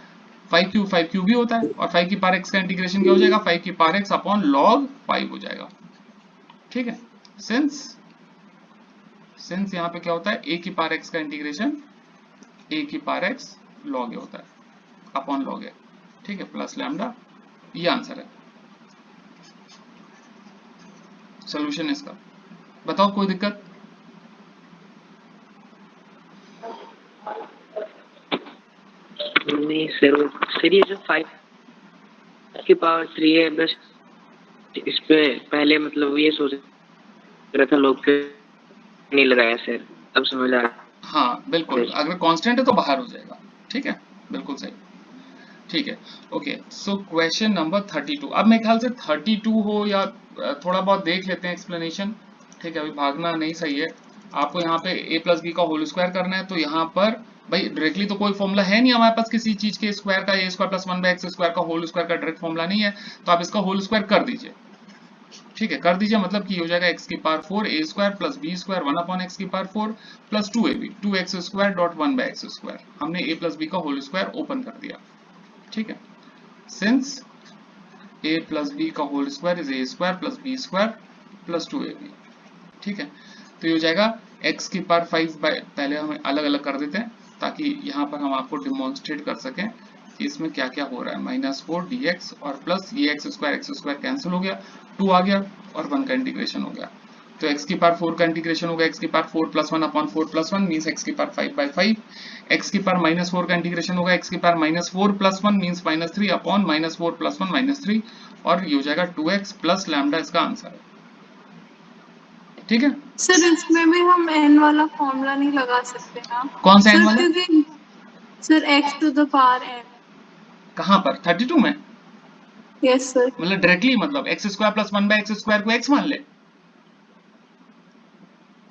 A: 5 क्यूब ही होता है, और 5 की पावर x का इंटीग्रेशन क्या हो जाएगा, 5 की पावर x अपॉन log 5 हो जाएगा, ठीक है। सिंस यहाँ पे क्या होता है, a की पावर x का इंटीग्रेशन a की पावर x log a होता है अपॉन log a, ठीक है, प्लस लैम्डा, ये आंसर है, सोल्यूशन इसका। बताओ कोई दिक्कत?
D: नहीं सर ये जो 5 की पावर 3 है, बस इस पे पहले मतलब ये सोच रहा था लोग, फिर नहीं लगाया सर, अब समझ आ रहा।
A: हाँ बिल्कुल, अगर कांस्टेंट है तो बाहर हो जाएगा, ठीक है, बिल्कुल सही, ठीक है, ओके। सो क्वेश्चन नंबर 32, अब मेरे ख्याल से 32 हो या थोड़ा बहुत देख लेते हैं एक्सप्लेनेशन। ठीक है, अभी भागना नहीं सही है। आपको यहाँ पे a प्लस बी का होल स्क्वायर करना है, तो यहाँ पर भाई डायरेक्टली तो कोई फॉर्मूला है नहीं हमारे पास किसी चीज के स्क्वायर का, ए स्क्वायर प्लस 1/x स्क्वायर का होल स्क्वायर का डायरेक्ट फॉर्मूला नहीं है, तो आप इसका होल स्क्वायर कर दीजिए। ठीक है, कर दीजिए, मतलब कि हो जाएगा x की power 4 a square plus B square 1/x की power 4 plus 2ab 2x square dot 1/x square. हमने a प्लस बी का होल स्क्वायर ओपन कर दिया। ठीक है, सिंस a प्लस बी का whole square is a square plus B square plus 2ab। ठीक है, तो ये हो जाएगा x की पावर 5 पहले हम अलग अलग कर देते हैं ताकि यहाँ पर हम आपको डिमॉन्स्ट्रेट कर सकें कि इसमें क्या क्या हो रहा है। -4 dx और प्लस ये x स्क्वायर कैंसिल हो गया, 2 आ गया और 1 का इंटीग्रेशन हो गया। तो x की पावर 4 का इंटीग्रेशन होगा, x की power 4 plus 1 upon 4 plus 1 means x की पावर 5/5। x की पावर -4 का इंटीग्रेशन होगा, x की power -4 plus 1 means -3 upon -4 plus 1 -3, और ये हो जाएगा 2x प्लस लैम्डा, इसका आंसर है। ठीक है
C: सर इसमें भी हम n वाला फॉर्मूला नहीं लगा सकते ना?
A: कौन सा n
C: सर
A: वाला?
C: क्योंकि sir x to the power n।
A: कहाँ पर? 32 में?
C: Yes sir.
A: मतलब डायरेक्टली, मतलब x square plus 1/x square को x मान ले?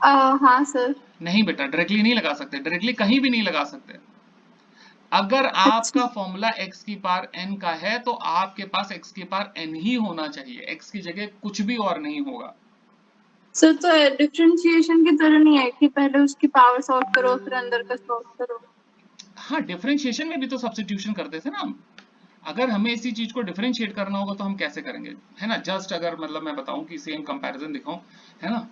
C: हाँ सर।
A: नहीं बेटा, डायरेक्टली नहीं लगा सकते, डायरेक्टली कहीं भी नहीं लगा सकते। अगर आपका फॉर्मूला x की पावर n का है तो आपके पास x की पावर n ही होना चाहिए, x की जगह कुछ भी और नहीं होगा।
C: सर तो डिफरेंशिएशन की तरह नहीं है कि पहले उसकी पावर सॉल्व करो फिर अंदर का सॉल्व करो।
A: हाँ, डिफरेंशिएशन में भी तो सब्स्टिट्यूशन करते थे ना हम। अगर हमें इसी चीज को डिफरेंशिएट करना होगा तो हम कैसे करेंगे, है ना? जस्ट अगर मतलब मैं बताऊं कि सेम कंपैरिजन दिखाऊं, है ना?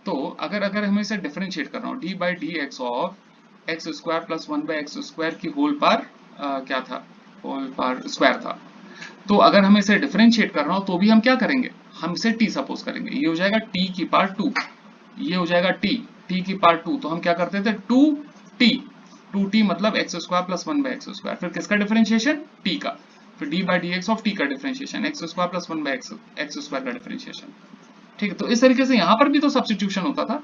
A: तो अगर हमें इसे डिफरेंशिएट करना हो, D by d x of x square plus 1/x square की होल पावर क्या था, होल पावर स्क्वायर था। तो अगर हमें इसे डिफरेंशिएट करना हो तो भी हम क्या करेंगे, हम इसे t सपोज करेंगे, ये हो जाएगा t की पावर 2, ये हो जाएगा t की पावर 2, तो हम क्या करते थे 2t मतलब x square plus 1/x square, फिर किसका डिफरेंशिएशन, t का, फिर d by d x of t का differentiation, x square plus 1/x square का डिफरेंशिएशन। ठीक है, तो इस तरीके से यहाँ पर भी तो सब्स्टिट्यूशन होता था
C: हाँ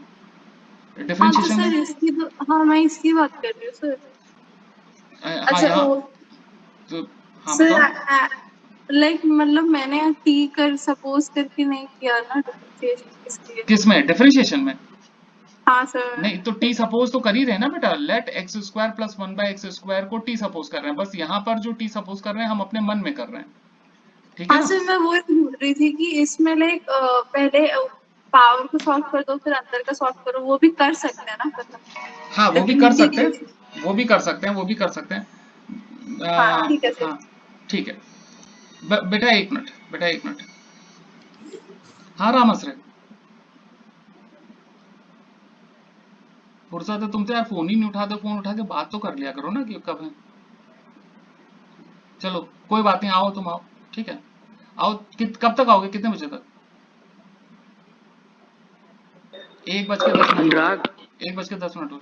C: तो
A: डिफरेंशिएशन
C: सर
A: में।
C: इसकी तो हाँ मैं इसकी बात कर रही हूँ सर।
A: हाँ
C: अच्छा
A: यहाँ
C: ओ
A: तो, हाँ
C: सर
A: बताओ।
C: लाइक मतलब मैंने t कर सपोज करके नहीं किया ना डिफरेंशिएशन इसलिए।
A: किसमें, डिफरेंशिएशन में?
C: हाँ सर।
A: नहीं तो t सपोज तो कर ही रहे हैं ना बेटा, let x square plus 1/x square को t सपोज कर रहे हैं, बस यहाँ पर जो t सपोज कर रहे हैं हम अपने मन में कर रहे हैं। ठीक है
C: हाँ
A: ना?
C: सर मैं वो बोल रही थी कि इसमें लाइक पहले पावर को सॉल्व कर दो फिर अंदर का सॉल्व करो, वो भी कर सकते हैं ना खत्म।
A: हाँ वो भी
C: लेकिन
A: कर सकते हैं,
C: इंटीग्रेशन।
A: वो भी कर सकते हैं, वो भी कर सकते हैं।
C: हाँ ठीक है सर।
A: हाँ ठीक है। बेटा एक मिनट, बेटा एक मिनट। हाँ राम आश्रय, फुर्सत है तुम तो यार, फोन ही नहीं उठाते, फोन उठा के बात तो कर लिया करो ना कि कब है। चलो कोई बात नहीं, आओ तुम आओ, ठीक है आओ। कब तक आओगे, कितने बजे तक? 1:10 हो रहा है,
D: अनुराग
A: 1:10 हो।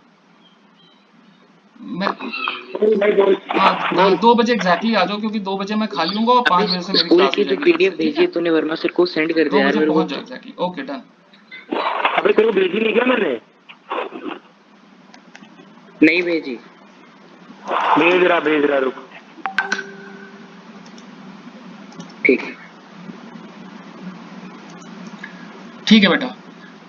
A: मैं
B: भाई बोल
A: हाँ 2 बजे एग्जैक्टली आ जाओ, क्योंकि 2 बजे मैं खाली हूँ और 5 बजे से मेरी
D: स्कूल
A: क्लास
D: की
A: हो
D: जो
A: जाएगी।
D: पीडीएफ
A: ठीक
D: भेजी
A: है,
D: है तूने वर्मा सर को सेंड कर
A: 2
D: दिया यार
A: बजे
D: मेरे को।
A: पहुंच जाओ एग्जैक्टली। Okay done.
B: अबे तेरे को भेजी नहीं क्या मैंने?
D: नहीं भेजी।
B: भेज रहा रुक।
D: ठीक है
A: ठीक है बेटा,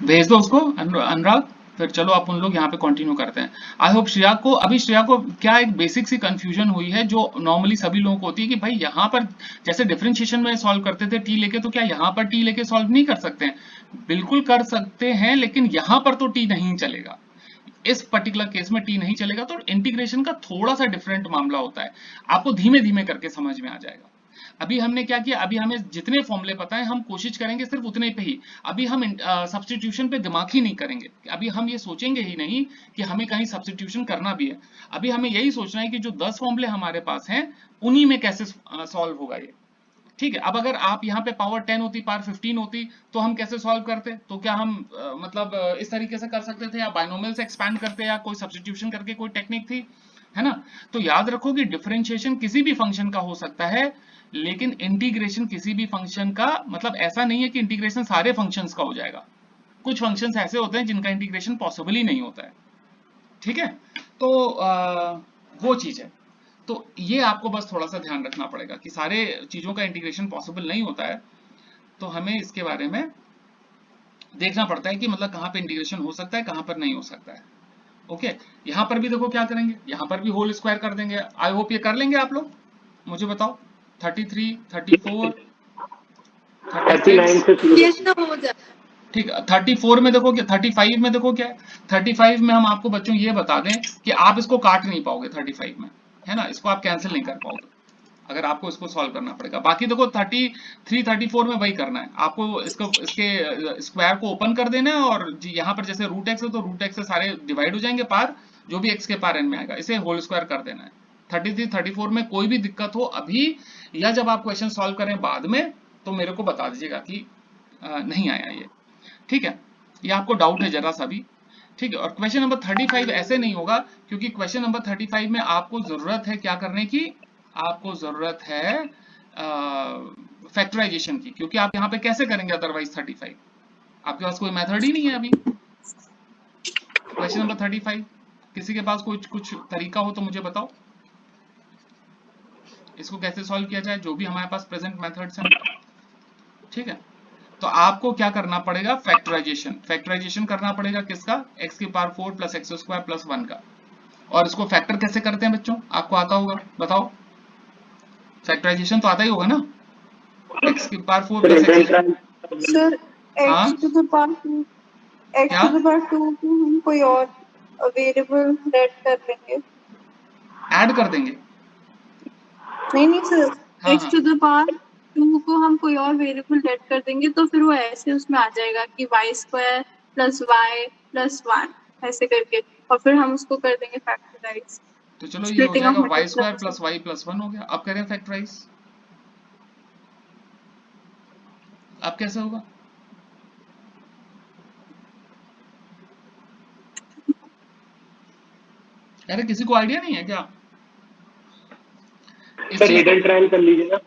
A: भेज दो उसको अनुराग। फिर चलो आप उन लोग यहाँ पे कंटिन्यू करते हैं। आई होप श्रेया को क्या एक बेसिक सी कंफ्यूजन हुई है जो नॉर्मली सभी लोगों को होती है कि भाई यहाँ पर जैसे डिफरेंशिएशन में सॉल्व करते थे टी लेके, तो क्या यहाँ पर टी लेके सॉल्व नहीं कर सकते हैं? बिल्कुल कर सकते हैं, लेकिन यहाँ पर तो टी नहीं चलेगा, इस पर्टिकुलर केस में टी नहीं चलेगा। तो इंटीग्रेशन का थोड़ा सा डिफरेंट मामला होता है, आपको धीमे धीमे करके समझ में आ जाएगा। अभी हमने क्या किया, अभी हमें जितने फॉर्मूले पता है हम कोशिश करेंगे सिर्फ उतने पे ही, अभी हम सब्स्टिट्यूशन पे दिमाग ही नहीं करेंगे, अभी हम ये सोचेंगे ही नहीं कि हमें कहीं सब्स्टिट्यूशन करना भी है। अभी हमें यही सोचना है कि जो 10 फॉर्मूले हमारे पास हैं उन्हीं में कैसे सॉल्व होगा ये। ठीक है, अब अगर आप यहाँ पे पावर 10 होती, पावर 15 होती, तो हम कैसे सॉल्व करते? तो क्या हम मतलब इस तरीके से कर सकते थे, या बाइनोमियल से एक्सपैंड करते, या कोई सब्स्टिट्यूशन करके कोई टेक्निक थी, है ना? तो याद रखो कि डिफरेंशिएशन किसी भी फंक्शन का हो सकता है, लेकिन इंटीग्रेशन किसी भी फंक्शन का मतलब ऐसा नहीं है कि इंटीग्रेशन सारे फंक्शंस का हो जाएगा। कुछ फंक्शंस ऐसे होते हैं जिनका इंटीग्रेशन पॉसिबल ही नहीं होता है। ठीक है, तो वो चीज है। तो ये आपको बस थोड़ा सा ध्यान रखना पड़ेगा कि सारे चीजों का इंटीग्रेशन पॉसिबल नहीं होता है, तो हमें इसके बारे में देखना पड़ता है कि मतलब कहाँ पे इंटीग्रेशन हो सकता है, कहाँ पर नहीं हो सकता है। ओके, यहाँ पर भी देखो क्या करेंगे, यहाँ पर भी होल स्क्वायर कर देंगे। आई होप ये कर लेंगे आप लोग, मुझे बताओ। 33, 34,
B: 39
A: 36,
B: से शुरू
C: ये
B: करते
C: तो हो जाए।
A: ठीक है। 34 में देखो क्या, 35 में देखो क्या है। 35 में हम आपको बच्चों ये बता दें कि आप इसको काट नहीं पाओगे 35 में, है ना, इसको आप कैंसिल नहीं कर पाओगे अगर आपको इसको सॉल्व करना पड़ेगा। बाकी देखो 33, 34 में वही करना है आपको, इसके स्क्वायर को ओपन कर देना है, और यहाँ पर जैसे रूट एक्स है तो रूट एक्स से सारे डिवाइड हो जाएंगे पार, जो भी एक्स के पार एन में आएगा इसे होल स्क्वायर कर देना है। 33, 34 में कोई भी दिक्कत हो अभी या जब आप क्वेश्चन सॉल्व करें बाद में, तो मेरे को बता दीजिएगा कि नहीं आया ये, ठीक है। ये आपको डाउट है जरा सा भी, ठीक है। और क्वेश्चन नंबर 35 ऐसे नहीं होगा, क्योंकि क्वेश्चन नंबर 35 में आपको जरूरत है क्या करने की, आपको जरूरत है फैक्टराइजेशन की, क्योंकि आप यहाँ पे कैसे करेंगे अदरवाइज 35, आपके पास कोई मेथड ही नहीं है अभी। क्वेश्चन नंबर 35 किसी के पास कुछ कुछ तरीका हो तो मुझे बताओ, इसको कैसे सॉल्व किया जाए, जो भी हमारे पास प्रेजेंट मेथड्स हैं, ठीक है। तो आपको क्या करना पड़ेगा, फैक्टराइजेशन, फैक्टराइजेशन करना पड़ेगा किसका, x की power 4 plus x square plus 1 का। और इसको फैक्टर कैसे करते हैं बच्चों, आपको आता होगा, बताओ। फैक्टराइजेशन तो आता ही होगा ना, x की पावर 4
B: फिर
A: plus
B: hidden
A: x,
B: trial
C: sir
A: हाँ
C: x to the power 2, x
A: क्या
C: to the power 2 को हम कोई और वेरिएबल लेट कर लेंगे।
A: ऐड कर देंगे,
C: नहीं सर,
A: हाँ
C: x
A: हाँ
C: to the power 2 को हम कोई और वेरिएबल लेट कर देंगे, तो फिर वो ऐसे उसमें आ जाएगा कि y square plus y plus 1 ऐसे करके, और फिर हम उसको कर देंगे फैक्टराइज।
A: तो चलो ये हो
C: स्प्लिटिंग ऑफ
A: जाएगा y square
C: multiply.
A: Plus y plus 1 हो गया। अब करें फैक्टराइज, अब कैसे होगा, अरे किसी को आइडिया नहीं है क्या इस
B: सर
A: चीज को।
B: हिडन ट्रायल कर लीजिए ना।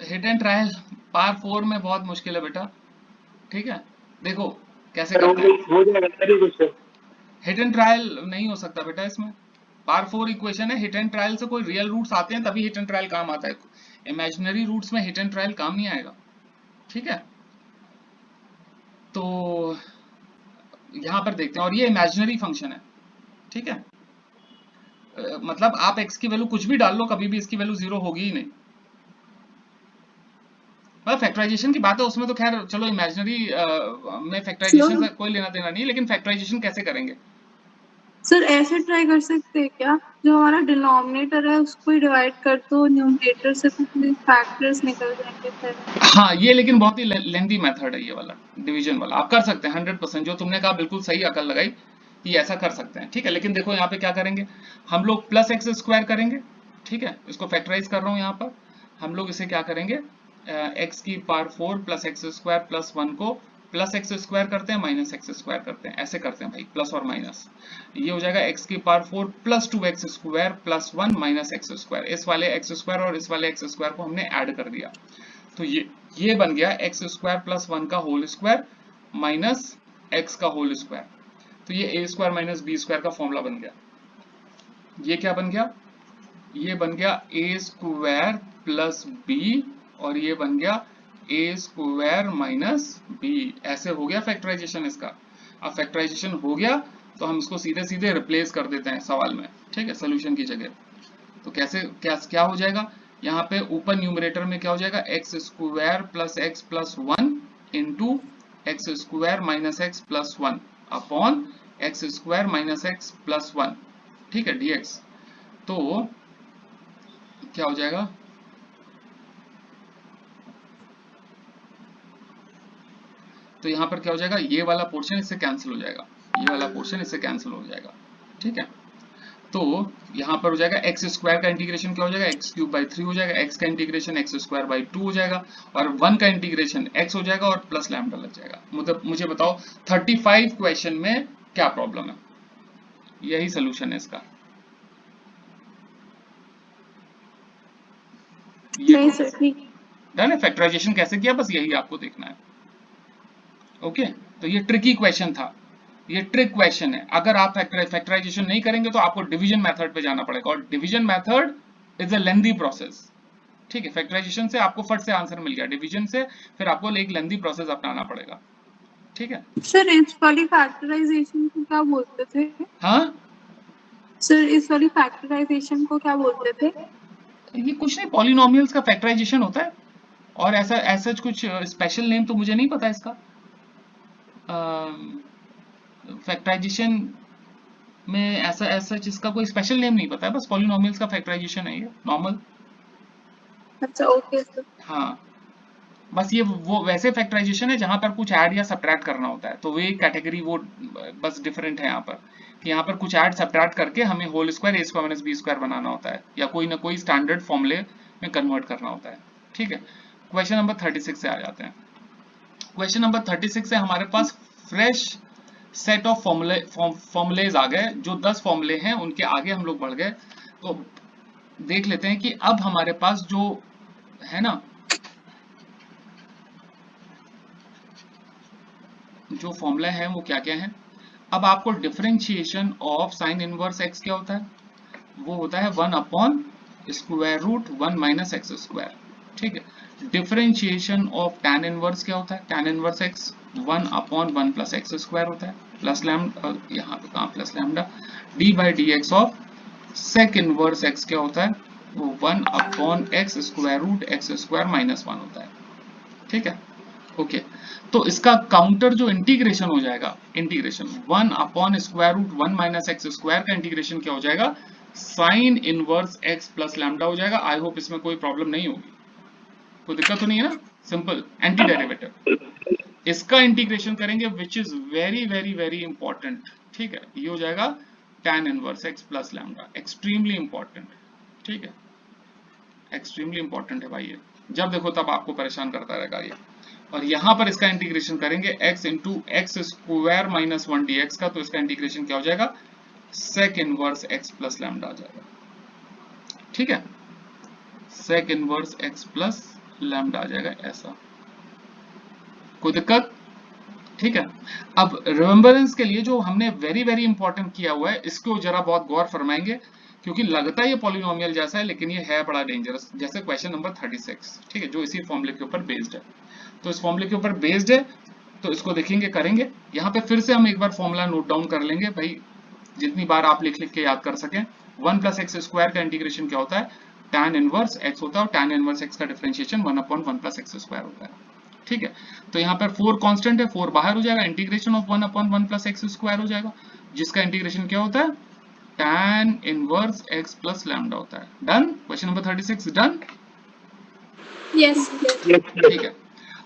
A: हिट एंड ट्रायल पार 4 में बहुत मुश्किल है बेटा, ठीक है। देखो कैसे
B: सर
A: करते हैं,
B: हो जाएगा सर ये कुछ।
A: हिट एंड ट्रायल नहीं हो सकता बेटा इसमें, पार 4 इक्वेशन है, हिट एंड ट्रायल से कोई रियल रूट्स आते हैं तभी हिट एंड ट्रायल काम आता है, इमेजिनरी रूट्स में हिट एंड ट्रायल काम नहीं आएगा, ठीक है। तो यहाँ पर देखते हैं, और ये इमेजिनरी फंक्शन है, ठीक है। मतलब आप x की वैल्यू कुछ भी डाल लो, कभी भी इसकी वैल्यू 0 होगी ही नहीं। मतलब फैक्टराइजेशन की बात है उसमें तो खैर चलो, इमेजिनरी में फैक्टराइजेशन से कोई लेना देना नहीं है, लेकिन फैक्टराइजेशन कैसे करेंगे,
C: सर ऐसे ट्राई कर सकते हैं क्या, जो हमारा डिनोमिनेटर है उसको ही डिवाइड कर दो न्यूमरेटर से, तो फैक्टर्स निकल जाएंगे फिर।
A: हाँ ये लेकिन बहुत ही लेंथी मेथड है ये वाला, डिवीजन वाला। आप कर सकते हैं 100%, जो तुमने कहा बिल्कुल सही अकल लगाई कि ऐसा कर सकते हैं, ठीक है। लेकिन देखो यहाँ पे क्या करेंगे, हम लोग प्लस एक्स स्क्वायर करेंगे, ठीक है। इसको फैक्टराइज कर रहा हूँ यहाँ पर, हम लोग इसे क्या करेंगे, एक्स की power 4 plus x square plus 1 को प्लस एक्स स्क्वायर करते हैं माइनस एक्स स्क्वायर करते हैं, ऐसे करते हैं भाई, प्लस और माइनस। ये हो जाएगा एक्स की power 4 plus 2 x square plus 1 minus x square. इस वाले एक्स स्क्वायर और इस वाले एक्स स्क्वायर को हमने ऐड कर दिया, तो ये बन गया एक्स स्क्वायर प्लस 1 का होल स्क्वायर माइनस एक्स का होल स्क्वायर। तो ये ए स्क्वायर माइनस बी स्क्वायर का फॉर्मूला बन गया। ये क्या बन गया, ये बन गया ए स्क्वायर प्लस बी, और ये बन गया ए स्क्वायर माइनस बी। ऐसे हो गया फैक्टराइजेशन इसका। अब फैक्टराइजेशन हो गया तो हम इसको सीधे सीधे रिप्लेस कर देते हैं सवाल में, ठीक है, सोल्यूशन की जगह। तो कैसे क्या हो जाएगा, यहाँ पे ऊपर न्यूमरेटर में क्या हो जाएगा, x square plus x plus 1 into X square minus x plus 1 upon x square minus x plus 1, ठीक है, डीएक्स। तो क्या हो जाएगा, तो यहाँ पर क्या हो जाएगा, ये वाला पोर्शन इससे कैंसिल हो जाएगा, ये वाला पोर्शन इससे कैंसिल हो जाएगा, ठीक है। तो यहाँ पर हो जाएगा एक्स स्क्वायर का इंटीग्रेशन क्या हो जाएगा, एक्स क्यूब बाई 3 हो जाएगा, एक्स का इंटीग्रेशन एक्स स्क्वायर बाई 2 हो जाएगा, और 1 का इंटीग्रेशन एक्स हो जाएगा और प्लस लैम्डा लग जाएगा। मतलब मुझे बताओ 35 क्वेश्चन में क्या प्रॉब्लम है, यही सोल्यूशन है इसका।
C: नहीं सर ठीक।
A: डन है, फैक्टराइजेशन कैसे किया बस यही आपको देखना है, ओके। तो ये ट्रिकी क्वेश्चन था, ये ट्रिक क्वेश्चन है। अगर आप फैक्टराइजेशन नहीं करेंगे तो आपको डिवीजन मेथड पे जाना पड़ेगा, और division method is a lengthy process. ठीक है, फैक्टराइजेशन से आपको फट से आंसर मिल गया, डिवीजन से फिर आपको एक लेंदी प्रोसेस अपनाना पड़ेगा। ठीक है
C: सर इस वाली फैक्टराइजेशन को क्या बोलते थे?
A: हाँ,
C: सर इस वाली फैक्टराइजेशन को क्या बोलते थे?
A: ये कुछ नहीं, पॉलिनोमियल्स का फैक्टराइजेशन होता है, और ऐसा ऐसा कुछ स्पेशल नेम तो मुझे नहीं पता इसका। फैक्टराइजेशन में ऐसा ऐसा जिसका कोई स्पेशल नेम नहीं पता है, बस पॉलिनोमियल्स का फैक्टराइजेशन है ये नॉर्मल।
C: अच्छा ओके सर।
A: हाँ, बस ये वो वैसे फैक्टराइजेशन है जहां पर कुछ ऐड या सब्ट्रैक्ट करना होता है, तो वे कैटेगरी वो बस डिफरेंट है यहाँ पर, कि यहाँ पर कुछ ऐड सब्ट्रैक्ट करके हमें होल स्क्वायर ए स्क्वायर माइनस बी स्क्वायर बनाना होता है, या कोई ना कोई स्टैंडर्ड फॉर्मूले में कन्वर्ट करना होता है। ठीक है, क्वेश्चन नंबर 36 से आ जाते हैं। क्वेश्चन नंबर 36 से हमारे पास फ्रेश सेट ऑफ फॉर्मूलेज आ गए, जो 10 फॉर्मूले हैं उनके आगे हम लोग बढ़ गए। तो देख लेते हैं कि अब हमारे पास जो है ना, जो फॉर्मूला है वो क्या क्या है। अब आपको differentiation of sine inverse x क्या होता है, वो होता है 1 upon square root 1 minus x square. ठीक है, डिफरेंशिएशन ऑफ tan इनवर्स क्या होता है, tan inverse x 1 upon 1 plus x square होता है, प्लस लैम्डा, यहाँ पे कहाँ plus lambda, d by d x of sec inverse x क्या होता है, वो 1 upon x square root x square minus 1 होता है। ठीक है, ओके, तो इसका काउंटर जो इंटीग्रेशन हो जाएगा, integration 1 upon square root 1 minus x square का इंटीग्रेशन क्या हो जाएगा, sine inverse x plus lambda हो जाएगा। आई होप इसमें कोई प्रॉब्लम नहीं होगी, कोई दिक्कत तो नहीं है ना, सिंपल एंटी डेरिवेटिव। इसका इंटीग्रेशन करेंगे which is very very very important. ठीक है, ये हो जाएगा tan inverse x plus lambda, extremely important. ठीक है, एक्सट्रीमली इंपॉर्टेंट है भाई, ये जब देखो तब आपको परेशान करता रहेगा ये। और यहां पर इसका इंटीग्रेशन करेंगे x into X square minus 1 D का, तो इसका इंटीग्रेशन क्या हो जाएगा, sec inverse x plus lambda आ जाएगा। ठीक है, sec inverse x plus lambda आ जाएगा ऐसा, कोई दिक्कत। ठीक है, अब रिमेम्बरेंस के लिए जो हमने वेरी वेरी इंपॉर्टेंट किया हुआ है, इसको जरा बहुत गौर फरमाएंगे, क्योंकि लगता है ये पॉलिनोमियल जैसा है लेकिन ये है बड़ा डेंजरस, जैसे क्वेश्चन नंबर 36। ठीक है, जो इसी फॉर्मूले के ऊपर बेस्ड है, तो इस फॉर्मूले के ऊपर बेस्ड है, तो इसको देखेंगे करेंगे। यहाँ पे फिर से हम एक बार फॉर्मूला नोट डाउन कर लेंगे भाई, जितनी बार आप लिख लिख के याद कर सकें। 1 प्लस एक्स स्क्वायर का इंटीग्रेशन क्या होता है, tan इनवर्स x होता है, और tan इनवर्स x का differentiation 1 upon 1 plus x square होता है। ठीक है, तो यहाँ पर 4 कांस्टेंट है, 4 बाहर हो जाएगा, integration of 1 upon 1 plus x square हो जाएगा, जिसका इंटीग्रेशन क्या होता है, tan inverse x plus lambda होता है। Done, question number 36 done.
C: Yes
A: ठीक है,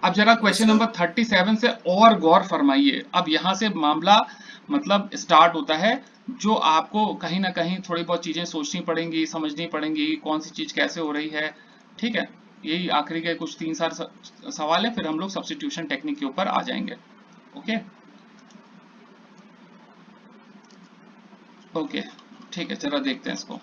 A: अब जरा क्वेश्चन नंबर 37 से और गौर फरमाइए। अब यहां से मामला मतलब स्टार्ट होता है, जो आपको कहीं ना कहीं थोड़ी बहुत चीजें सोचनी पड़ेंगी, समझनी पड़ेंगी, कौन सी चीज कैसे हो रही है। ठीक है, यही आखिरी के कुछ 3-4 सवाल है, फिर हम लोग सब्स्टिट्यूशन टेक्निक के ऊपर आ जाएंगे। ओके ओके, ठीक है, चलो देखते हैं इसको।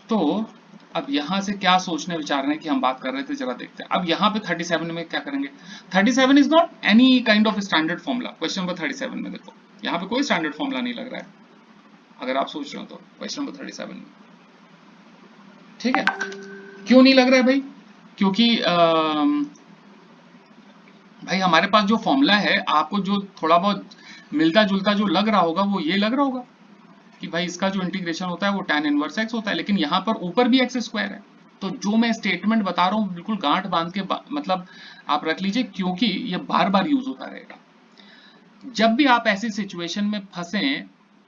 A: तो अब यहां से क्या सोचने विचारने की हम बात कर रहे थे, जरा देखते हैं। अब यहाँ पे 37 में क्या करेंगे, 37 is not any kind of standard formula. Question number 37 में देखो, यहाँ पे कोई स्टैंडर्ड फॉर्मूला नहीं लग रहा है, अगर आप सोच रहे हो तो क्वेश्चन नंबर 37 में। ठीक है, क्यों नहीं लग रहा है भाई, क्योंकि भाई हमारे पास जो फॉर्मूला है, आपको जो थोड़ा बहुत मिलता जुलता जो लग रहा होगा, वो ये लग रहा होगा कि भाई इसका जो इंटीग्रेशन होता है वो tan इनवर्स x होता है, लेकिन यहाँ पर ऊपर भी x स्क्वायर है। तो जो मैं स्टेटमेंट बता रहा हूँ बिल्कुल गांठ बांध के मतलब आप रख लीजिए, क्योंकि ये बार बार यूज होता रहेगा। जब भी आप ऐसी सिचुएशन में फंसे,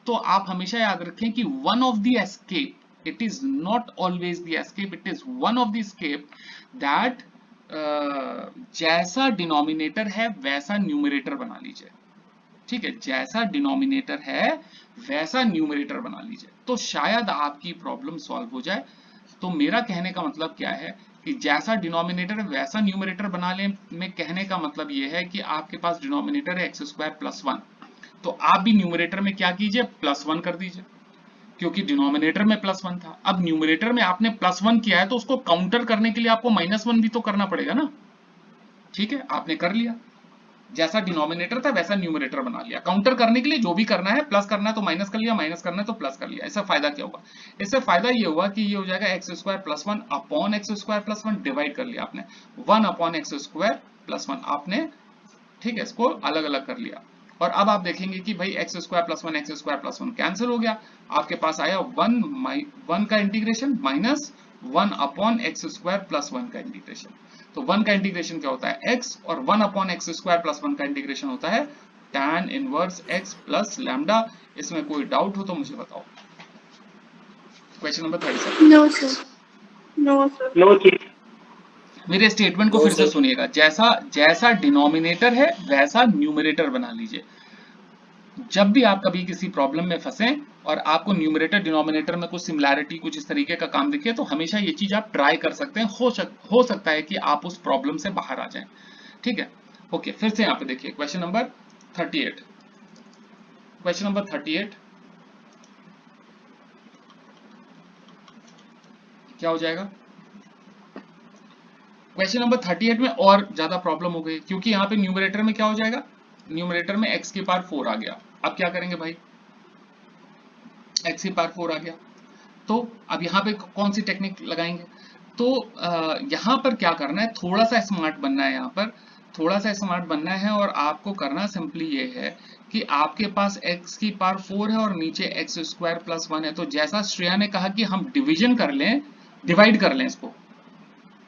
A: तो आप हमेशा याद रखें कि one of the escape, it is not always the escape, it is one of the escape that जैसा डिनोमिनेटर है वैसा न्यूमरेटर बना लीजिए। ठीक है, जैसा डिनोमिनेटर है वैसा न्यूमरेटर बना लीजिए, तो शायद आपकी प्रॉब्लम सॉल्व हो जाए। तो मेरा कहने का मतलब क्या है कि जैसा डिनोमिनेटर है वैसा न्यूमरेटर बना लें, में कहने का मतलब यह है कि आपके पास डिनोमिनेटर है एक्स स्क्वायर प्लस 1, तो आप भी न्यूमरेटर में क्या कीजिए, प्लस 1 कर दीजिए, क्योंकि डिनोमिनेटर में प्लस 1 था। अब न्यूमरेटर में आपने प्लस 1 किया है, तो उसको काउंटर करने के लिए आपको माइनस 1 भी तो करना पड़ेगा ना। ठीक है, आपने कर लिया, जैसा डिनोमिनेटर था वैसा न्यूमरेटर बना लिया। काउंटर करने के लिए जो भी करना है, प्लस करना है तो माइनस कर लिया, माइनस करना है तो प्लस कर लिया। इससे फायदा क्या होगा? इससे फायदा ये होगा कि ये हो जाएगा x square plus one upon x square plus one, divide कर लिया आपने, one upon x square plus one आपने, ठीक है, इसको अलग अलग कर लिया। और अब आप देखेंगे कि भाई x square plus one x square plus one cancel हो गया, आपके पास आया वन का integration minus one upon x square plus one का इंटीग्रेशन। तो वन का इंटीग्रेशन क्या होता है? एक्स, और one upon x square plus one का इंटीग्रेशन होता है tan inverse x plus lambda. इसमें कोई डाउट हो तो मुझे बताओ। Question number 37।
C: No sir, no sir.
B: No चीज।
A: मेरे स्टेटमेंट को फिर से सुनिएगा, जैसा जैसा डिनोमिनेटर है वैसा न्यूमरेटर बना लीजिए। जब भी आप कभी किसी प्रॉब्लम में फंसे और आपको न्यूमरेटर डिनोमिनेटर में कुछ सिमिलैरिटी, कुछ इस तरीके का काम दिखे, तो हमेशा ये चीज आप ट्राई कर सकते हैं। हो सकता है कि आप उस प्रॉब्लम से बाहर आ जाएं। ठीक है, ओके, फिर से यहाँ पे देखिए क्वेश्चन नंबर 38। क्वेश्चन नंबर 38 क्या हो जाएगा? क्वेश्चन नंबर 38 में और ज्यादा प्रॉब्लम हो गई, क्योंकि यहाँ पे न्यूमरेटर में क्या हो जाएगा? न्यूमरेटर में x की पावर 4 आ गया। अब क्या करेंगे भाई? x की पावर 4 आ गया, तो अब यहाँ पे कौन सी टेक्निक लगाएंगे? तो यहाँ पर क्या करना है, थोड़ा सा स्मार्ट बनना है। यहाँ पर थोड़ा सा स्मार्ट बनना है, और आपको करना सिंपली ये है कि आपके पास x की पावर 4 है और नीचे एक्स स्क्वायर प्लस 1 है। तो जैसा श्रेया ने कहा कि हम डिवीजन कर लें, डिवाइड कर लें इसको,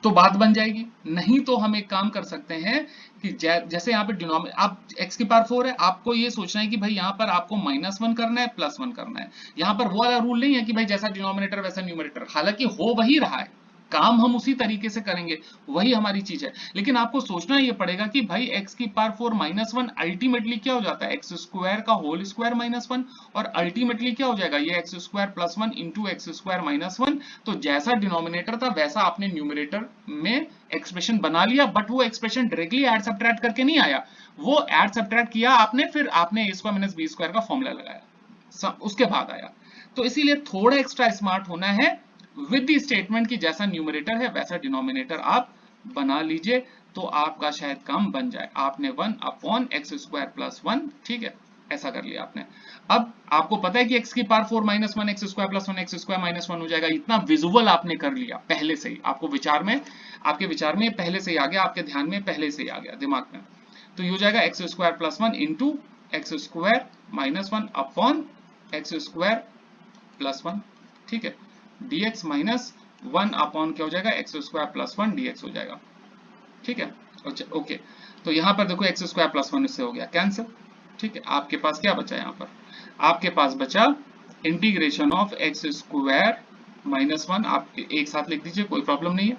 A: तो बात बन जाएगी। नहीं तो हम एक काम कर सकते हैं कि जैसे यहाँ पे डिनोमिनेटर, आप x की पावर 4 है, आपको ये सोचना है कि भाई यहाँ पर आपको -1 करना है, +1 करना है। यहाँ पर वो वाला रूल नहीं है कि भाई जैसा डिनोमिनेटर वैसा न्यूमरेटर, हालांकि हो वही रहा है, काम हम उसी तरीके से करेंगे, वही हमारी चीज है। लेकिन आपको सोचना ये पड़ेगा कि भाई x की पावर 4 -1 अल्टीमेटली क्या हो जाता है? एक्स स्क्वायर का होल स्क्वायर -1, और अल्टीमेटली क्या हो जाएगा? ये x square plus 1 into X square -1। तो जैसा डिनोमिनेटर था वैसा आपने न्यूमरेटर में एक्सप्रेशन बना लिया, बट वो एक्सप्रेशन डायरेक्टली ऐड सब्ट्रैक्ट करके नहीं आया, वो ऐड सब्ट्रैक्ट किया आपने, फिर आपने a square minus b square का फॉर्मूला लगाया, उसके बाद आया। तो इसीलिए थोड़ा एक्स्ट्रा स्मार्ट होना है विद द स्टेटमेंट की जैसा न्यूमरेटर है वैसा डिनोमिनेटर आप बना लीजिए, तो आपका शायद काम बन जाए। आपने 1 अपॉन एक्स स्क्वायर प्लस 1, ठीक है, ऐसा कर लिया आपने। अब आपको पता है कि x की power 4 -1 x square plus 1 x square -1 हो जाएगा। इतना विजुअल आपने कर लिया पहले से ही, आपको विचार में, आपके विचार में पहले से ही आ गया, आपके ध्यान में पहले से ही आ गया, दिमाग में। तो ये हो जाएगा x square plus 1 into X square -1 upon x square plus 1, ठीक है, dx माइनस 1 अपॉन क्या हो जाएगा? एक्स स्क्वायर प्लस 1 dx हो जाएगा, ठीक है। ओके, तो यहाँ पर देखो एक्स स्क्वायर प्लस 1 इससे हो गया कैंसिल, ठीक है। आपके पास क्या बचा? यहाँ पर आपके पास बचा इंटीग्रेशन ऑफ एक्स स्क्वायर -1, आप एक साथ लिख दीजिए, कोई प्रॉब्लम नहीं है,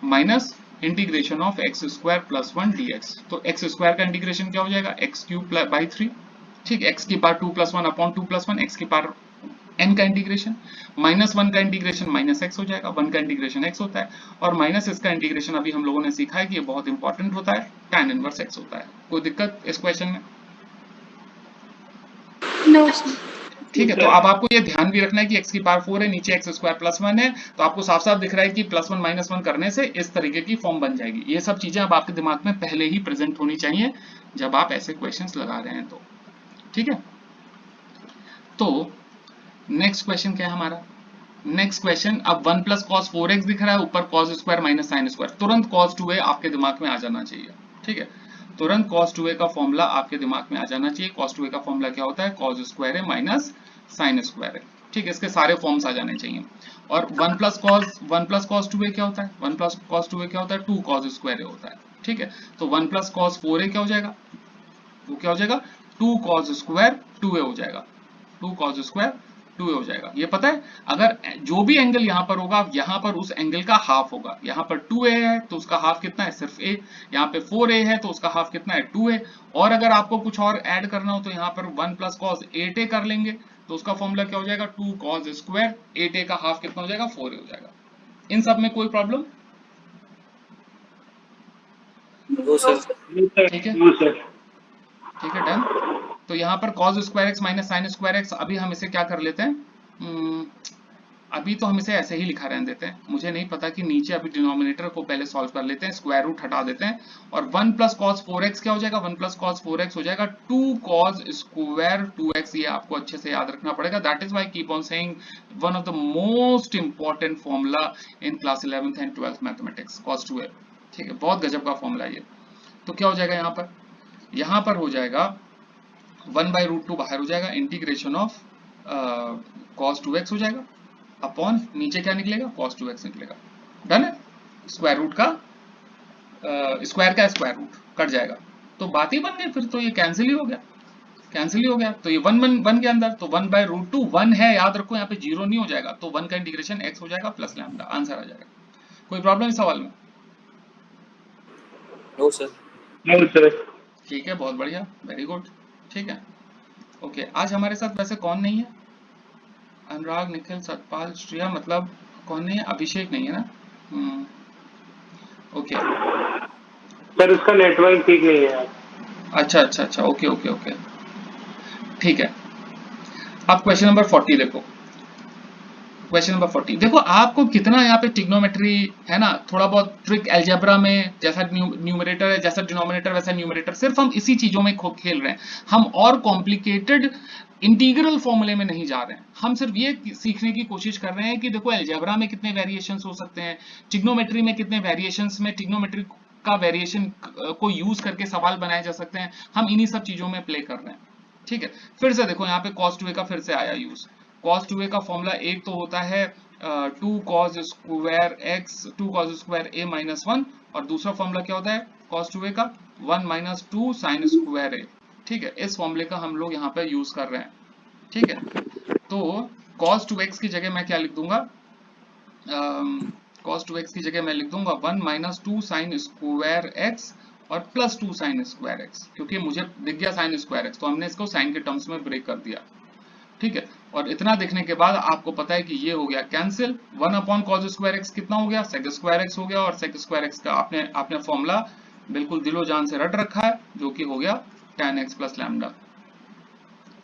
A: minus integration of x square plus 1 dx। तो एक्स स्क्वायर का इंटीग्रेशन क्या हो जाएगा? एक्स क्यूब बाई 3, ठीक है, एक्स की power 2 plus 1 upon 2 plus 1, x की पावर n का इंटीग्रेशन, -1 का इंटीग्रेशन माइनस x हो जाएगा, 1 का इंटीग्रेशन x होता है, और माइनस इसका इंटीग्रेशन अभी हम लोगों ने सीखा है कि ये बहुत इंपॉर्टेंट होता है, tan इनवर्स x होता है। कोई दिक्कत इस क्वेश्चन में?
C: No sir.
A: ठीक है, तो अब आपको ये ध्यान भी रखना है कि x की पावर 4 है, नीचे एक्स स्क्वायर प्लस 1 है, तो आपको साफ साफ दिख रहा है कि +1 -1 करने से इस तरीके की फॉर्म बन जाएगी। ये सब चीजें अब आपके दिमाग में पहले ही प्रेजेंट होनी चाहिए जब आप ऐसे क्वेश्चंस लगा रहे हैं, तो ठीक है। तो नेक्स्ट क्वेश्चन क्या है हमारा? नेक्स्ट क्वेश्चन, अब 1 प्लस कॉस 4x दिख रहा है, ऊपर cos square minus sine square, तुरंत cos 2a आपके दिमाग में आ जाना चाहिए, ठीक है, तुरंत cos 2a का फॉर्मूला आपके दिमाग में आ जाना चाहिए। cos 2a का फॉर्मूला क्या होता है? cos स्क्वायर है माइनस साइन स्क्वायर है, ठीक है, इसके सारे फॉर्म्स आ जाने चाहिए। और 1 प्लस cos 2a क्या होता है? 1 प्लस cos 2a क्या होता है? 2 cos स्क्वायर होता है, ठीक है। तो 1 प्लस cos 4a क्या हो जाएगा? वो क्या हो जाएगा? 2 cos स्क्वायर 2a हो जाएगा, 2 cos स्क्वायर 2a हो जाएगा। ये पता है, अगर जो भी एंगल यहाँ पर होगा, यहाँ पर उस एंगल का हाफ होगा। यहाँ पर 2a है तो उसका हाफ कितना है? सिर्फ a। यहाँ पे 4a है तो उसका हाफ कितना है? 2a। और अगर आपको कुछ और ऐड करना हो तो यहाँ पर 1 प्लस cos 8a कर लेंगे, तो उसका फॉर्मूला क्या हो जाएगा? 2 cos स्क्वायर 8a का हाफ कितना हो जाएगा? 4a हो जाएगा। इन सब में कोई प्रॉब्लम?
B: No sir.
A: ठीक है,
B: नो सर।
A: ठीक है, डन। तो यहाँ पर cos square x minus sign square x, अभी हम इसे क्या कर लेते हैं, अभी तो हम इसे ऐसे ही लिखा रहने देते हैं, मुझे नहीं पता कि नीचे अभी डिनोमिनेटर को पहले सॉल्व कर लेते हैं, स्क्वायर रूट हटा देते हैं और 1 प्लस कॉस 4x क्या हो जाएगा, 1 प्लस कॉस 4x हो जाएगा 2 कॉस स्क्वायर 2x। ये आपको अच्छे से याद रखना पड़ेगा। That is why keep on saying one of the most important formula in class 11th and 12th mathematics, cos 2a। ठीक है, बहुत गजब का फॉर्मूला है ये। तो क्या हो जाएगा यहाँ पर हो जाएगा 1/√2 बाहर हो जाएगा, इंटीग्रेशन ऑफ कॉस 2x हो जाएगा अपॉन नीचे क्या निकलेगा, cos 2x निकलेगा। डन है, स्क्वायर रूट का स्क्वायर का स्क्वायर रूट कट जाएगा, तो बात ही बन गई, फिर तो ये कैंसिल ही हो गया, कैंसिल ही हो गया। तो ये 1 बन के अंदर तो 1/√2 1 है, याद रखो यहाँ पे 0 नहीं हो जाएगा, तो 1 का इंटीग्रेशन x हो जाएगा प्लस लैम्डा, आंसर आ जाएगा। कोई प्रॉब्लम इस सवाल में?
E: No sir.
B: No sir.
A: ठीक है, बहुत बढ़िया, वेरी गुड। ठीक है, ओके। आज हमारे साथ वैसे कौन नहीं है? अनुराग, निखिल, सतपाल, श्रेया, मतलब कौन नहीं है? अभिषेक नहीं है ना? ओके।
B: सर उसका नेटवर्क ठीक नहीं है यार।
A: अच्छा, ओके ओके ओके, ठीक है। अब क्वेश्चन नंबर 40 देखो, क्वेश्चन नंबर 40 देखो, आपको कितना यहाँ पे ट्रिग्नोमेट्री है ना, थोड़ा बहुत ट्रिक अलजेब्रा में, जैसा न्यूमरेटर है जैसा डिनोमिनेटर वैसा न्यूमरेटर, सिर्फ हम इसी चीजों में खेल रहे हैं, हम और कॉम्प्लिकेटेड इंटीग्रल फॉर्मूले में नहीं जा रहे हैं। हम सिर्फ ये सीखने की कोशिश कर रहे हैं कि देखो अलजेब्रा में कितने वेरिएशंस हो सकते हैं, ट्रिग्नोमेट्री में कितने वेरिएशंस में ट्रिग्नोमेट्री का वेरिएशन को यूज करके सवाल बनाए जा सकते हैं, हम इन्हीं सब चीजों में प्ले कर रहे हैं। ठीक है, फिर से देखो यहाँ पे cos 2a का फिर से आया यूज। cos 2a का फॉर्मूला एक तो होता है 2 cos square x 2 cos square a minus 1, और दूसरा फॉर्मूला क्या होता है cos 2a का 1 माइनस 2 sin स्क्वायर a। ठीक है, इस फॉर्मूले का हम लोग यहाँ पे यूज कर रहे हैं। ठीक है, तो cos 2x की जगह मैं क्या लिख दूंगा, cos 2x की जगह मैं लिख दूंगा 1 माइनस 2 sin स्क्वायर x और प्लस 2 sin स्क्वायर x, क्योंकि मुझे दिख गया sin स्क्वायर x तो हमने इसको sin के टर्म्स में ब्रेक कर दिया। ठीक है, और इतना देखने के बाद आपको पता है कि ये हो गया cancel, 1 upon cos square x कितना हो गया, sec स्क्वायर x हो गया, और sec स्क्वायर x का आपने फॉर्मूला बिल्कुल दिलो जान से रट रखा है, जो कि हो गया tan x प्लस लैम्डा।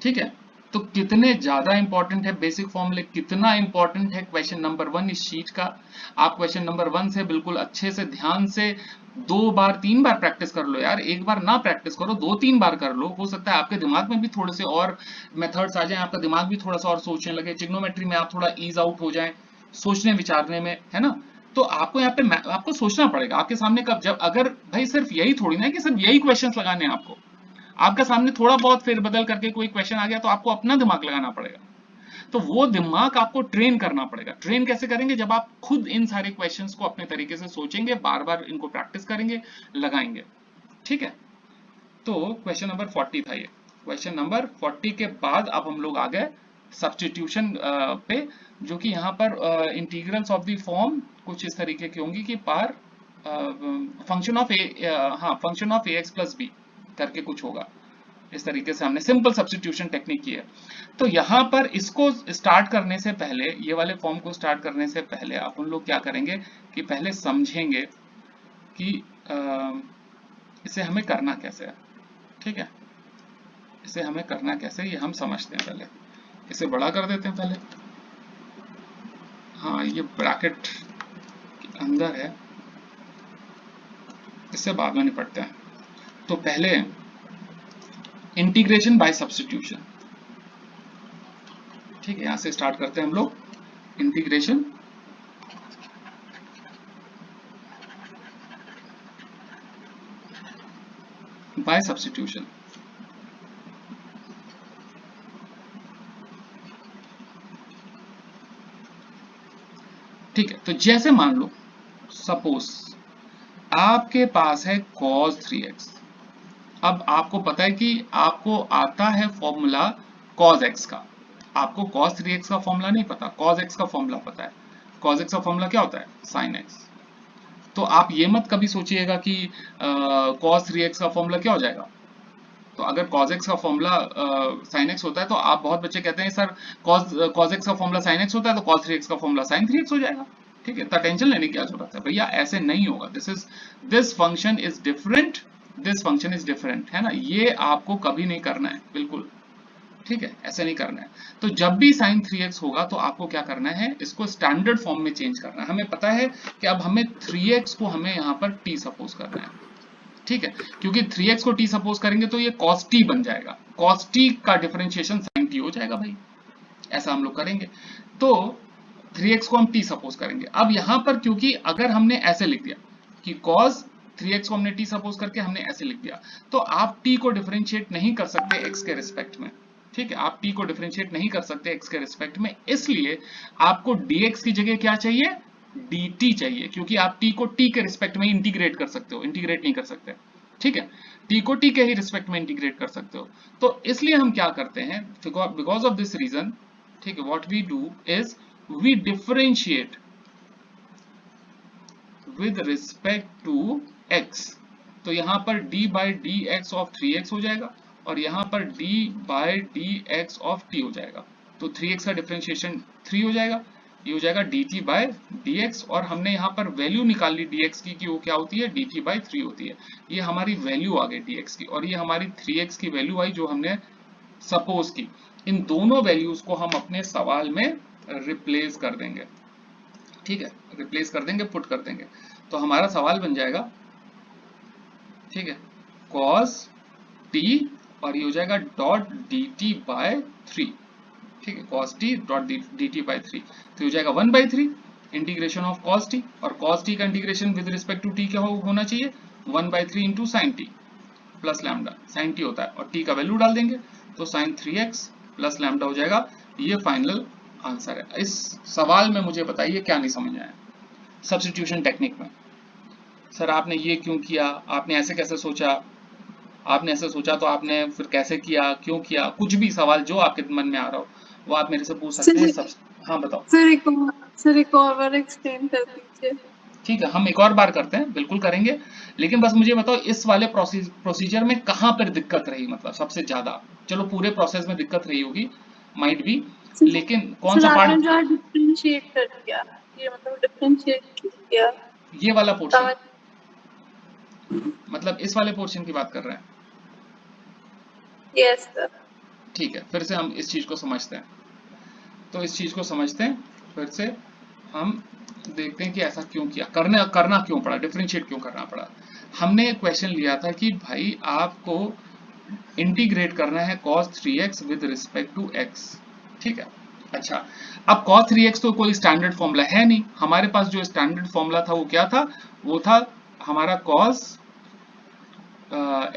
A: ठीक है, तो कितने ज्यादा इंपॉर्टेंट है बेसिक फॉर्मूले, कितना इंपॉर्टेंट है क्वेश्चन नंबर 1 इस शीट का। आप क्वेश्चन नंबर 1 से बिल्कुल अच्छे से ध्यान से 2 बार 3 बार प्रैक्टिस कर लो यार, एक बार ना प्रैक्टिस करो, 2-3 बार कर लो, हो सकता है आपके दिमाग में भी थोड़े से और मेथड्स आ जाएं, आपका दिमाग भी थोड़ा सा और सोचने लगे, ट्रिग्नोमेट्री में आप थोड़ा ईज आउट हो जाएं सोचने विचारने में, है ना। तो आपको यहाँ पे आपको सोचना पड़ेगा, आपके सामने कब जब अगर भाई सिर्फ यही थोड़ी ना है कि सिर्फ यही क्वेश्चंस लगाने हैं आपको, आपके सामने थोड़ा बहुत फेरबदल करके कोई क्वेश्चन आ गया तो आपको अपना दिमाग लगाना पड़ेगा, तो वो दिमाग आपको ट्रेन करना पड़ेगा। ट्रेन कैसे करेंगे, जब आप खुद इन सारे क्वेश्चंस को अपने तरीके से सोचेंगे, बार बार इनको प्रैक्टिस करेंगे, लगाएंगे। ठीक है, तो क्वेश्चन नंबर 40 था ये। क्वेश्चन नंबर 40 के बाद अब हम लोग आ गए सब्स्टिट्यूशन पे, जो कि यहाँ पर इंटीग्रल्स ऑफ द फॉर्म कुछ इस तरीके की होंगी कि पार function of function of ax plus b करके कुछ होगा, इस तरीके से हमने सिंपल सब्स्टिट्यूशन टेक्निक की है। तो यहाँ पर इसको स्टार्ट करने से पहले, ये वाले फॉर्म को स्टार्ट करने से पहले अपन लोग क्या करेंगे कि पहले समझेंगे कि इसे हमें करना कैसे है। ठीक है, इसे हमें करना कैसे ये हम समझते हैं। पहले इसे बड़ा कर देते हैं पहले, हाँ ये ब्रैकेट के अंदर है, इससे बाद में निपटते हैं। तो पहले इंटीग्रेशन बाय सब्स्टिट्यूशन, ठीक है, यहां से स्टार्ट करते हैं हम लोग इंटीग्रेशन बाय सब्स्टिट्यूशन। ठीक है, तो जैसे मान लो सपोज आपके पास है cos 3x, अब आपको पता है कि आपको आता है फॉर्मूला cos x का, आपको cos 3x का फॉर्मूला नहीं पता, cos x का फॉर्मूला पता है। cos x का फॉर्मूला क्या होता है, sin x। तो आप ये मत कभी सोचिएगा कि cos 3x का फॉर्मूला क्या हो जाएगा। तो अगर cos x का फॉर्मूला sin x होता है तो आप, बहुत बच्चे कहते हैं सर cos x का फॉर्मूला sin x होता है तो cos 3x का फॉर्मूला sin 3x हो जाएगा। ठीक है, तो टेंशन लेने की क्या जरूरत है भैया, ऐसे नहीं होगा। This function is different, this function is different, है ना, ये आपको कभी नहीं करना है बिल्कुल। ठीक है, ऐसे नहीं करना है। तो जब भी sin 3x होगा तो आपको क्या करना है, इसको स्टैंडर्ड फॉर्म में चेंज करना है। हमें पता है कि अब हमें 3x को हमें यहाँ पर t सपोज करना है, ठीक है, क्योंकि 3x को t सपोज करेंगे तो ये cos t बन जाएगा, cos t का डिफरेंशिएशन sin t हो जाएगा भाई, ऐसा हम लोग करेंगे। तो 3x को हम t सपोज करेंगे। अब यहां पर क्योंकि अगर हमने ऐसे लिख दिया कि cos 3x को हमने t सपोज करके हमने ऐसे लिख दिया, तो आप t को डिफरेंशिएट नहीं कर सकते x के रिस्पेक्ट में, ठीक है, आप t को डिफरेंशिएट नहीं कर सकते x के रिस्पेक्ट में, इसलिए आपको dx की जगह क्या चाहिए, dt चाहिए, क्योंकि आप t को t के रिस्पेक्ट में इंटीग्रेट कर सकते हो, इंटीग्रेट नहीं कर सकते, ठीक है, t को t के ही रिस्पेक्ट में इंटीग्रेट कर सकते हो। तो इसलिए हम क्या करते हैं, बिकॉज ऑफ दिस रीजन, ठीक है, what we do is we differentiate with respect to x। तो यहां पर d by d x of 3x हो जाएगा और यहां पर d by d x of t हो जाएगा। तो 3x का डिफरेंशिएशन 3 हो जाएगा, ये हो जाएगा dt बाय dx, और हमने यहाँ पर वैल्यू निकाल ली dx की कि वो क्या होती है, dt बाय 3 होती है। ये हमारी वैल्यू आ गई dx की, और ये हमारी 3x की वैल्यू आई जो हमने सपोज की। इन दोनों वैल्यूज को हम अपने सवाल में रिप्लेस कर देंगे, ठीक है, रिप्लेस कर देंगे, पुट कर देंगे। तो हमारा सवाल बन जाएगा, ठीक है, cos t और ये हो जाएगा डॉट dt बाय 3, ठीक है, cos t dot dt by 3, तो हो जाएगा 1/3 इंटीग्रेशन ऑफ cos t, और cos t का integration with respect to t क्या होना चाहिए, 1/3 into sin t plus lambda, sin t होता है और t का वैल्यू डाल देंगे, तो sin 3x प्लस लैम्डा हो जाएगा। ये फाइनल आंसर है। इस सवाल में मुझे बताइए क्या नहीं समझ आया सब्स्टिट्यूशन टेक्निक में। सर आपने ये क्यों किया, आपने ऐसे कैसे सोचा, आपने ऐसे सोचा तो आपने फिर कैसे किया, क्यों किया, कुछ भी सवाल जो आपके मन में आ रहा हो वो आप मेरे से पूछ सकते हैं। सब हाँ बताओ
C: सर एक और बार एक्सप्लेन कर दीजिए।
A: ठीक है, हम एक और बार करते हैं, बिल्कुल करेंगे, लेकिन बस मुझे बताओ इस वाले प्रोसीजर में कहाँ पर दिक्कत रही, मतलब सबसे ज्यादा। चलो पूरे प्रोसेस में दिक्कत रही होगी, माइट बी, लेकिन कौन सा
C: आपने
A: पार्ट,
C: जो डिफरेंशिएट कर दिया, ये मतलब डिफरेंशिएट किया,
A: ये वाला पोर्शन, मतलब इस वाले पोर्शन की बात कर रहे हैं।
C: Yes sir.
A: ठीक है, फिर से हम इस चीज को समझते हैं, तो इस चीज को समझते हैं, फिर से हम देखते हैं कि ऐसा क्यों किया, करना क्यों पड़ा, डिफरेंशिएट क्यों करना पड़ा। हमने एक क्वेश्चन लिया था कि भाई आपको इंटीग्रेट करना है cos 3x with respect to x, ठीक है। अच्छा, अब cos 3x तो कोई स्टैंडर्ड फॉर्मूला है नहीं, हमारे पास जो स्टैंडर्ड फॉर्मूला था वो क्या था, वो था हमारा cos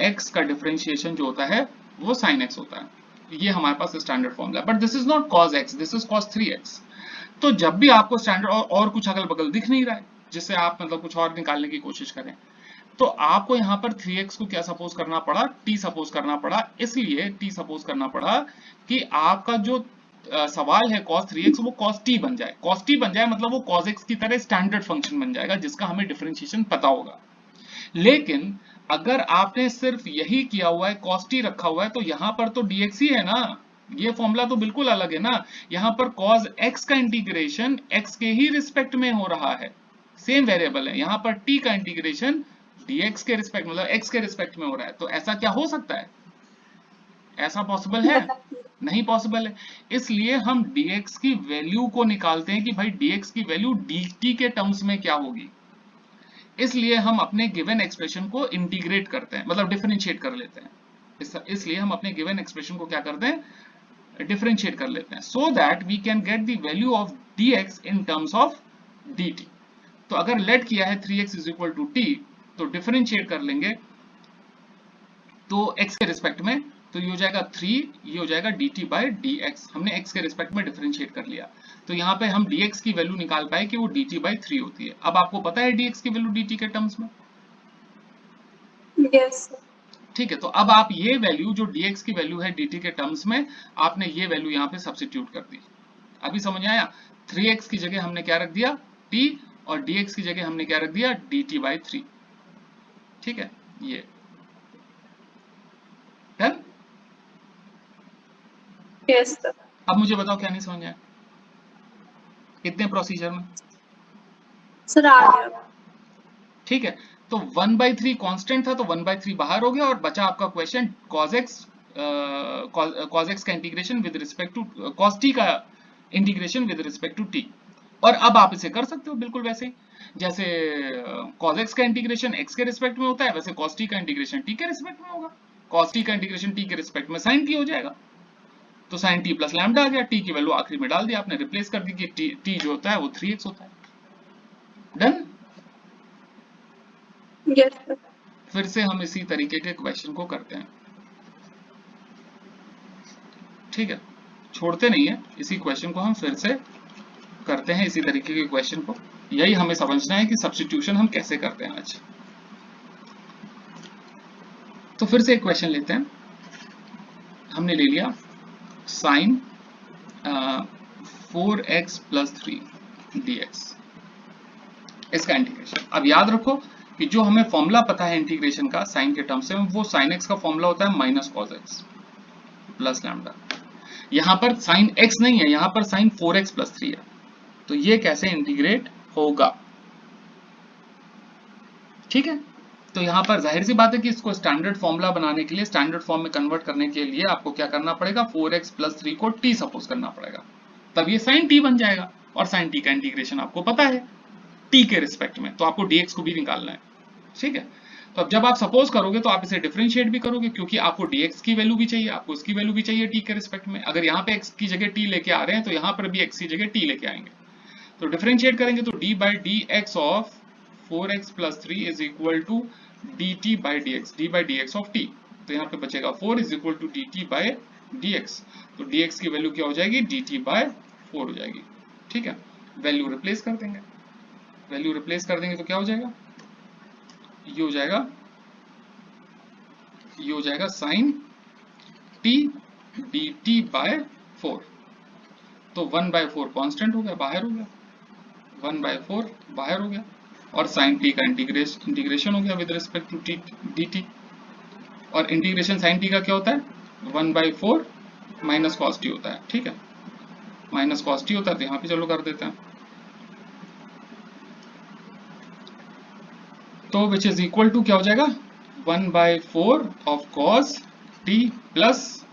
A: x का डिफरेंशिएशन जो होता है वो sin x होता है, ये हमारे पास स्टैंडर्ड फॉर्मूला है। But this is not cos x, this is cos 3x। तो जब भी आपको स्टैंडर्ड और कुछ अगल बगल दिख नहीं रहा है जिससे आप मतलब कुछ और निकालने की कोशिश करें, तो आपको यहाँ पर 3x को क्या सपोज करना पड़ा, t सपोज करना पड़ा। इसलिए t सपोज करना पड़ा कि आपका जो सवाल है cos 3x वो cos t बन जाए, cos t बन जाए मतलब वो cos x की तरह स्टैंडर्ड फंक्शन बन जाएगा जिसका हमें डिफरेंशिएशन पता होगा। लेकिन अगर आपने सिर्फ यही किया हुआ है, cos t रखा हुआ है, तो यहां पर तो dx ही है ना, ये फॉर्मूला तो बिल्कुल अलग है ना। यहां पर cos x का इंटीग्रेशन x के ही रिस्पेक्ट में हो रहा है, सेम वेरिएबल है। यहां पर t का इंटीग्रेशन dx के रिस्पेक्ट मतलब x के रिस्पेक्ट में हो रहा है। तो ऐसा क्या हो सकता है, ऐसा पॉसिबल है, नहीं पॉसिबल है। इसलिए हम dx की वैल्यू को निकालते हैं कि भाई dx की वैल्यू dt के टर्म्स में क्या होगी। इसलिए हम अपने गिवन एक्सप्रेशन को इंटीग्रेट करते हैं, मतलब डिफरेंशिएट कर लेते हैं। इसलिए हम अपने गिवन एक्सप्रेशन को क्या करते हैं, डिफरेंशिएट कर लेते हैं, so that we can get the value of dx in terms of dt। तो अगर लेट किया है 3x is equal to t, तो डिफरेंशिएट कर लेंगे तो x के रिस्पेक्ट में, तो ये हो जाएगा 3, ये हो जाएगा dt बाय dx। हमने x के रिस्पेक्ट में डिफरेंशिएट कर लिया, तो यहाँ पे हम dx की वैल्यू निकाल पाए कि वो dt बाय 3 होती है। अब आपको पता है dx की वैल्यू dt के टर्म्स में,
C: यस
A: ठीक है। तो अब आप ये वैल्यू जो dx की वैल्यू है dt के टर्म्स में, आपने ये वैल्यू यहाँ पे सब्स्टिट्यूट कर दी। अभी समझ आया, 3x की जगह हमने क्या रख दिया, t, और dx की जगह हमने क्या रख दिया, dt बाय 3, ठीक है। ये डन।
C: Yes sir.
A: अब मुझे बताओ क्या नहीं समझ आया इतने प्रोसीजर में।
C: सर आ गया।
A: ठीक है, तो 1/3 कांस्टेंट था तो 1/3 बाहर हो गया और बचा आपका question cos x cos x का integration with respect to cos t का integration with respect to t। और अब आप इसे कर सकते हो बिल्कुल वैसे ही जैसे cos x का इंटीग्रेशन x के रिस्पेक्ट में होता है, वैसे cos t का इंटीग्रेशन t के रिस्पेक्ट में होगा। cos t का इंटीग्रेशन t के रिस्पेक्ट में sin t हो जाएगा, तो sin t प्लस लैम्डा आ गया, t की वैल्यू आखिरी में डाल दिया आपने, रिप्लेस कर दी कि t जो होता है वो 3x होता है। डन।
C: Yes sir.
A: फिर से हम इसी तरीके के क्वेश्चन को करते हैं, ठीक है, छोड़ते नहीं है, इसी क्वेश्चन को हम फिर से करते हैं, इसी तरीके के क्वेश्चन को। यही हमें समझना है कि सब्स्टिट्यूशन हम कैसे करते हैं आज। तो फिर से एक क्वेश्चन लेते हैं, हमने ले लिया साइन 4x प्लस 3 dx, इसका इंटीग्रेशन। अब याद रखो कि जो हमें फॉर्मूला पता है इंटीग्रेशन का साइन के टर्म्स में, वो साइन x का फॉर्मूला होता है minus cos x plus lambda. यहां पर साइन x नहीं है, यहां पर साइन 4x प्लस 3 है, तो ये कैसे इंटीग्रेट होगा, ठीक है। तो यहां पर जाहिर सी बात है कि इसको स्टैंडर्ड फॉर्मूला बनाने के लिए, स्टैंडर्ड फॉर्म में कन्वर्ट करने के लिए आपको क्या करना पड़ेगा, 4x प्लस 3 को t सपोज करना पड़ेगा, तब ये sin t बन जाएगा। और sin t का इंटीग्रेशन आपको पता है t के रिस्पेक्ट में, तो आपको dx को भी निकालना है, ठीक है। तो अब जब आप सपोज करोगे तो आप इसे डिफरेंशिएट भी करोगे, क्योंकि आपको dx की वैल्यू भी चाहिए, आपको इसकी वैल्यू भी चाहिए t के रिस्पेक्ट में। अगर यहाँ पे x की जगह t लेके आ रहे हैं तो यहाँ पर भी x की जगह t लेके आएंगे, तो डिफरेंशिएट करेंगे तो d by dx of 4x plus 3 is equal to dt by dx, d by dx of t। तो यहाँ पे बचेगा 4 is equal to dt by dx, तो dx की वैल्यू क्या हो जाएगी, dt बाई 4 हो जाएगी, ठीक है। वैल्यू रिप्लेस कर देंगे, वैल्यू रिप्लेस कर देंगे तो क्या हो जाएगा, ये हो जाएगा, ये हो जाएगा साइन t dt बाय 4, तो 1/4 कांस्टेंट हो गया, बाहर हो गया, 1/4 बाहर हो गया, और साइन t का इंटीग्रेशन हो गया विद रिस्पेक्ट टू dt। और इंटीग्रेशन साइन t का क्या होता है, 1/4 माइनस कॉस t होता है, ठीक है, माइनस कॉस t होता है, तो यहाँ पे चलो कर देते हैं, तो विच इज इक्वल टू क्या हो जाएगा, 1/4 of cos t plus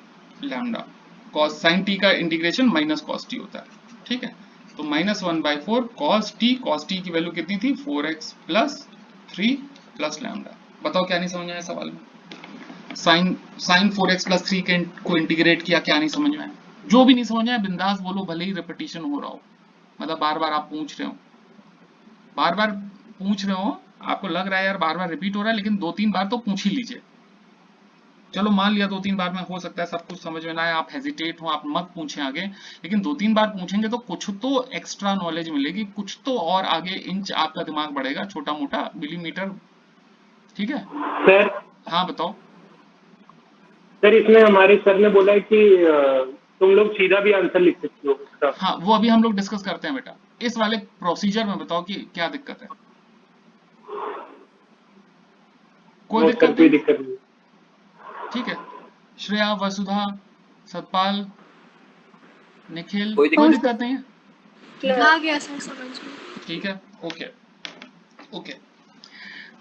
A: lambda. Cos sine t का इंटीग्रेशन माइनस कॉस t होता है, ठीक है, तो माइनस 1/4 कॉस t की वैल्यू कितनी थी, 4x प्लस 3 प्लस लैम्डा। बताओ क्या नहीं समझ आया सवाल में, साइन 4x प्लस 3 को इंटीग्रेट किया, क्या नहीं समझ में आया, जो भी नहीं समझ आया बिंदास बोलो, भले ही रिपीटिशन हो रहा हो, मतलब बार बार आप पूछ रहे हो, बार बार पूछ रहे हो, आपको लग रहा है यार बार बार रिपीट हो रहा है, लेकिन 2-3 बार तो पूछ ही लीजिए। चलो मान लिया 2-3 बार में हो सकता है सब कुछ समझ में ना आए, आप हेजिटेट हो, आप मत पूछें आगे, लेकिन 2-3 बार पूछेंगे तो कुछ तो एक्स्ट्रा नॉलेज मिलेगी, कुछ तो और आगे इंच आपका दिमाग बढ़ेगा, छोटा मोटा मिलीमीटर, ठीक है।
B: सर
A: हाँ बताओ।
B: सर इसमें हमारे सर ने बोला है कि तुम लोग सीधा भी आंसर लिख सकते हो इसका।
A: हाँ वो अभी हम लोग डिस्कस करते हैं बेटा, इस वाले प्रोसीजर में बताओ कि क्या दिक्कत है, कोई दिक्कत
B: कोई
A: नहीं,
B: दिक्कत नहीं।
A: ठीक है। श्रेया, वसुधा, सतपाल, निखिल,
D: कोई
A: कोई दिक्कत नहीं है,
C: आ गया सर समझ में।
A: ठीक है, ओके ओके।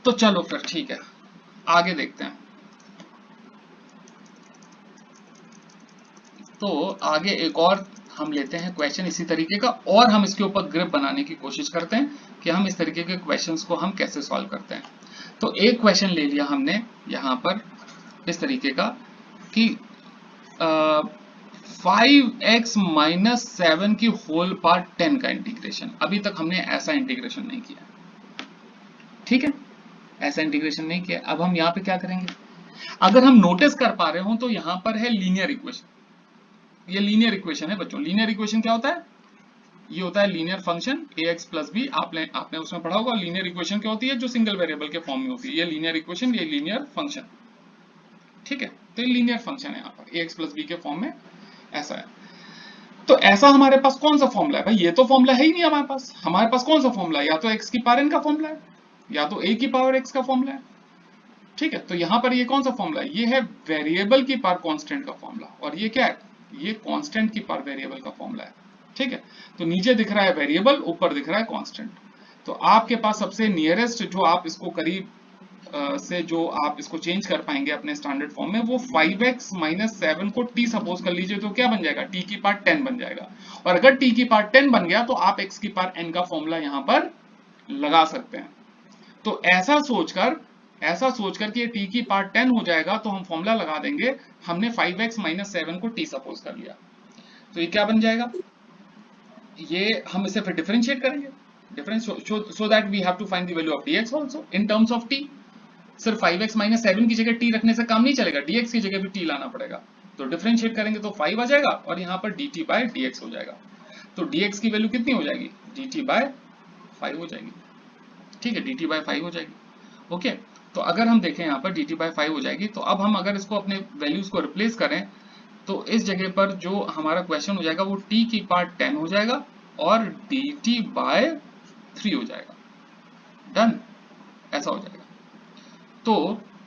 A: तो चलो फिर ठीक है, आगे देखते हैं। तो आगे एक और हम लेते हैं क्वेश्चन इसी तरीके का, और हम इसके ऊपर ग्रिप बनाने की कोशिश करते हैं कि हम इस तरीके के क्वेश्चंस को हम कैसे सॉल्व करते हैं। तो एक क्वेश्चन ले लिया हमने यहाँ पर इस तरीके का कि 5x माइनस 7 की होल पावर 10 का इंटीग्रेशन। अभी तक हमने ऐसा इंटीग्रेशन नहीं किया, ठीक है, ऐसा इंटीग्रेशन नहीं किया। अब हम यहाँ पे क्या करेंगे, अगर हम नोटिस कर पा रहे हो तो यहाँ पर है लीनियर इक्वेशन, ये लीनियर इक्वेशन है बच्चों। लीनियर इक्वेशन क्या होता है, ये होता है linear function ax plus b, आपने उसमें पढ़ा होगा। लीनियर इक्वेशन क्या होती है, जो सिंगल वेरिएबल के फॉर्म में होती है, ये लीनियर इक्वेशन, ये लीनियर फंक्शन, ठीक है। तो ये लीनियर फंक्शन है यहाँ पर ax प्लस बी के फॉर्म में, ऐसा है। तो ऐसा हमारे पास कौन सा फॉर्मूला है भाई, ये तो फॉर्मूला है ही नहीं हमारे पास। हमारे पास कौन सा फॉर्मूला है, या तो x की पावर n का फॉर्मूला है, या तो a की पावर x का फॉर्मूला है, ठीक है। तो यहाँ पर ये कौन सा फॉर्मूला है, ये है वेरिएबल की पावर कांस्टेंट का फॉर्मूला, और ये क्या है, ये कांस्टेंट की पावर वेरिएबल का फॉर्मूला है, ठीक है। तो नीचे दिख रहा है वेरिएबल, ऊपर दिख रहा है कांस्टेंट। तो आपके पास सबसे नियरेस्ट जो आप इसको करीब से जो आप इसको चेंज कर पाएंगे अपने स्टैंडर्ड फॉर्म में, वो 5x माइनस 7 को t सपोज कर लीजिए, तो क्या बन जाएगा, t की पावर 10 बन जाएगा। और अगर t की पावर 10 बन गया तो आप x की पावर n का फॉर्मूला यहां पर लगा सकते हैं। तो ऐसा सोचकर कि ये t की पावर 10 हो जाएगा तो हम फॉर्मूला लगा देंगे, हमने 5x माइनस 7 को t सपोज कर लिया, तो ये क्या बन जाएगा, ये हम इसे फिर डिफरेंशिएट करेंगे, difference so that we have to find the value of dx also in terms of t। सिर्फ 5x माइनस 7 की जगह t रखने से काम नहीं चलेगा, dx की जगह भी t लाना पड़ेगा। तो डिफरेंशिएट करेंगे तो 5 आ जाएगा और यहाँ पर dt बाय dx हो जाएगा। तो dx की वैल्यू कितनी हो जाएगी, dt बाय 5 हो जाएगी, ठीक है, dt बाय 5 हो जाएगी। ओके, तो अगर हम देखें यहाँ पर dt बाय 5 हो जाएगी, तो अब हम अगर इसको अपने वैल्यूज को रिप्लेस करें तो इस जगह पर जो हमारा क्वेश्चन हो जाएगा वो t की पावर 10 हो जाएगा और dt बाय 3 हो जाएगा। डन, ऐसा हो जाएगा। तो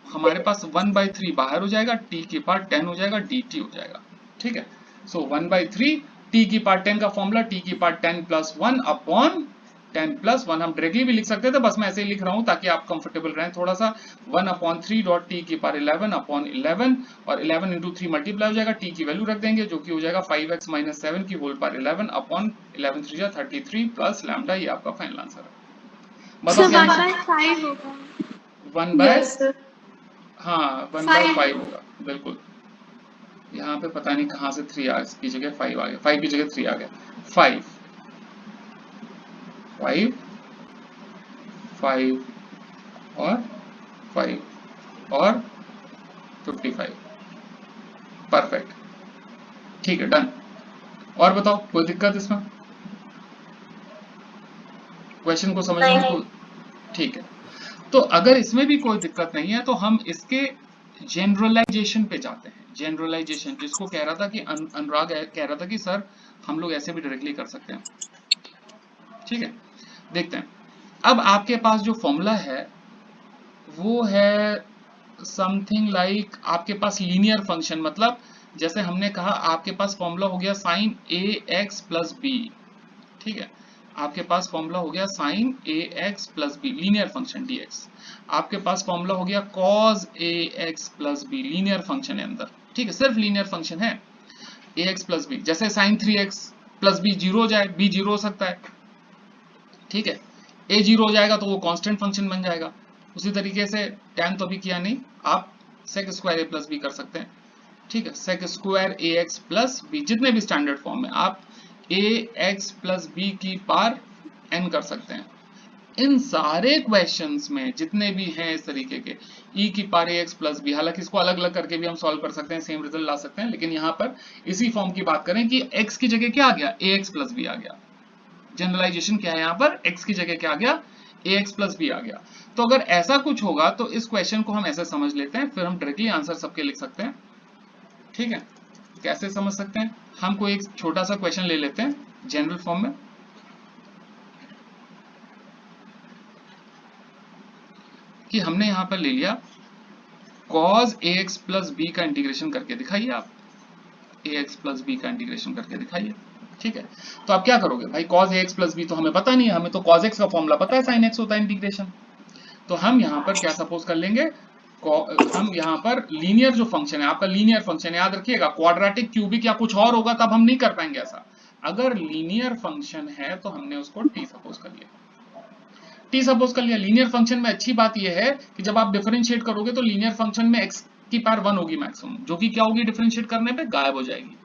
A: हमारे पास 1/3 बाहर हो जाएगा, t की पावर 10 हो जाएगा, dt हो जाएगा, ठीक है। सो 1/3 t की पावर 10 का फॉर्मूला t की पावर 10 प्लस 1 अपॉन 10 प्लस 1, हम डायरेक्टली भी लिख सकते थे, बस मैं ऐसे ही लिख रहा हूं ताकि आप कंफर्टेबल रहें थोड़ा सा। 1/3 डॉट t की पावर 11 अपॉन 11 और 11 इंटू 3 मल्टीप्लाई हो जाएगा, t की वैल्यू रख देंगे जो कि हो जाएगा 5x माइनस 7 की होल पावर 11 अपॉन 11 3 जा 33 प्लस लैम्डा, ये आपका फाइनल आंसर है। बताओ
C: सर
A: क्या
C: 1/5 होगा।
A: 1 बाय,
C: यस सर,
A: हाँ 1/5 होगा बिल्कुल। यहाँ पे पता नहीं कहाँ से 3 आ की जगह 5 आ गया, 5 की जगह 3 आ गया। 5 5 5 और 5 और 55, परफेक्ट, ठीक है, डन। और बताओ कोई दिक्कत इसमें, क्वेश्चन को समझने में कोई, ठीक है। तो अगर इसमें भी कोई दिक्कत नहीं है तो हम इसके जनरलाइजेशन पे जाते हैं। जनरलाइजेशन जिसको कह रहा था कि अनुराग कह रहा था कि सर हम लोग ऐसे भी डायरेक्टली कर सकते हैं, ठीक है, देखते हैं। अब आपके पास जो फॉर्मूला है वो है समथिंग लाइक आपके पास लीनियर फंक्शन, मतलब जैसे हमने कहा आपके पास फॉर्मूला हो गया sine a x plus b, ठीक है, आपके पास फॉर्मूला हो गया sine a x plus b linear function dx। आपके पास फॉर्मूला हो गया cos a x plus b linear function है अंदर, ठीक है, सिर्फ लीनियर फंक्शन है ए एक्स प्लस बी। जैसे साइन 3x प्लस बी 0 हो जाए, b 0 हो सकता है, ठीक है, a 0 हो जाएगा तो वो कांस्टेंट फंक्शन बन जाएगा। उसी तरीके से tan तो अभी किया नहीं, आप sec square a plus b कर सकते हैं, ठीक है, sec square a x plus b, जितने भी स्टैंडर्ड फॉर्म में आप ए एक्स प्लस बी की पावर n कर सकते हैं। इन सारे क्वेश्चंस में जितने भी हैं इस तरीके के e की पावर एक्स प्लस बी, हालांकि इसको अलग अलग करके भी हम सॉल्व कर सकते हैं, सेम रिजल्ट ला सकते हैं, लेकिन यहाँ पर इसी फॉर्म की बात करें कि x की जगह क्या आ गया, ए एक्स प्लस बी आ गया। जनरलाइजेशन क्या है यहाँ पर, x की जगह क्या आ गया, ए एक्स प्लस बी आ गया। तो अगर ऐसा कुछ होगा तो इस क्वेश्चन को हम ऐसे समझ लेते हैं, फिर हम डायरेक्टली आंसर सबके लिख सकते हैं, ठीक है। कैसे समझ सकते हैं, हम कोई एक छोटा सा क्वेश्चन ले लेते हैं जनरल फॉर्म में, कि हमने यहां पर ले लिया cos ax प्लस बी का इंटीग्रेशन करके दिखाइए, आप ax प्लस बी का इंटीग्रेशन करके दिखाइए, ठीक है। तो आप क्या करोगे भाई, cos ax प्लस बी तो हमें पता नहीं है, हमें तो cos x का फॉर्मूला पता है, sin x होता है इंटीग्रेशन। तो हम यहाँ पर क्या सपोज कर लेंगे, हम यहाँ पर लीनियर जो फंक्शन है आपका, लीनियर फंक्शन याद रखिएगा, क्वाड्रेटिक क्यूबिक या कुछ और होगा तब हम नहीं कर पाएंगे ऐसा। अगर लीनियर फंक्शन है तो हमने उसको t सपोज कर लिया, t सपोज कर लिया। लीनियर फंक्शन में अच्छी बात यह है कि जब आप डिफरेंशिएट करोगे तो लीनियर फंक्शन में x की पावर 1 होगी मैक्सिमम, जो कि क्या होगी डिफरेंशिएट करने पे गायब हो जाएगी,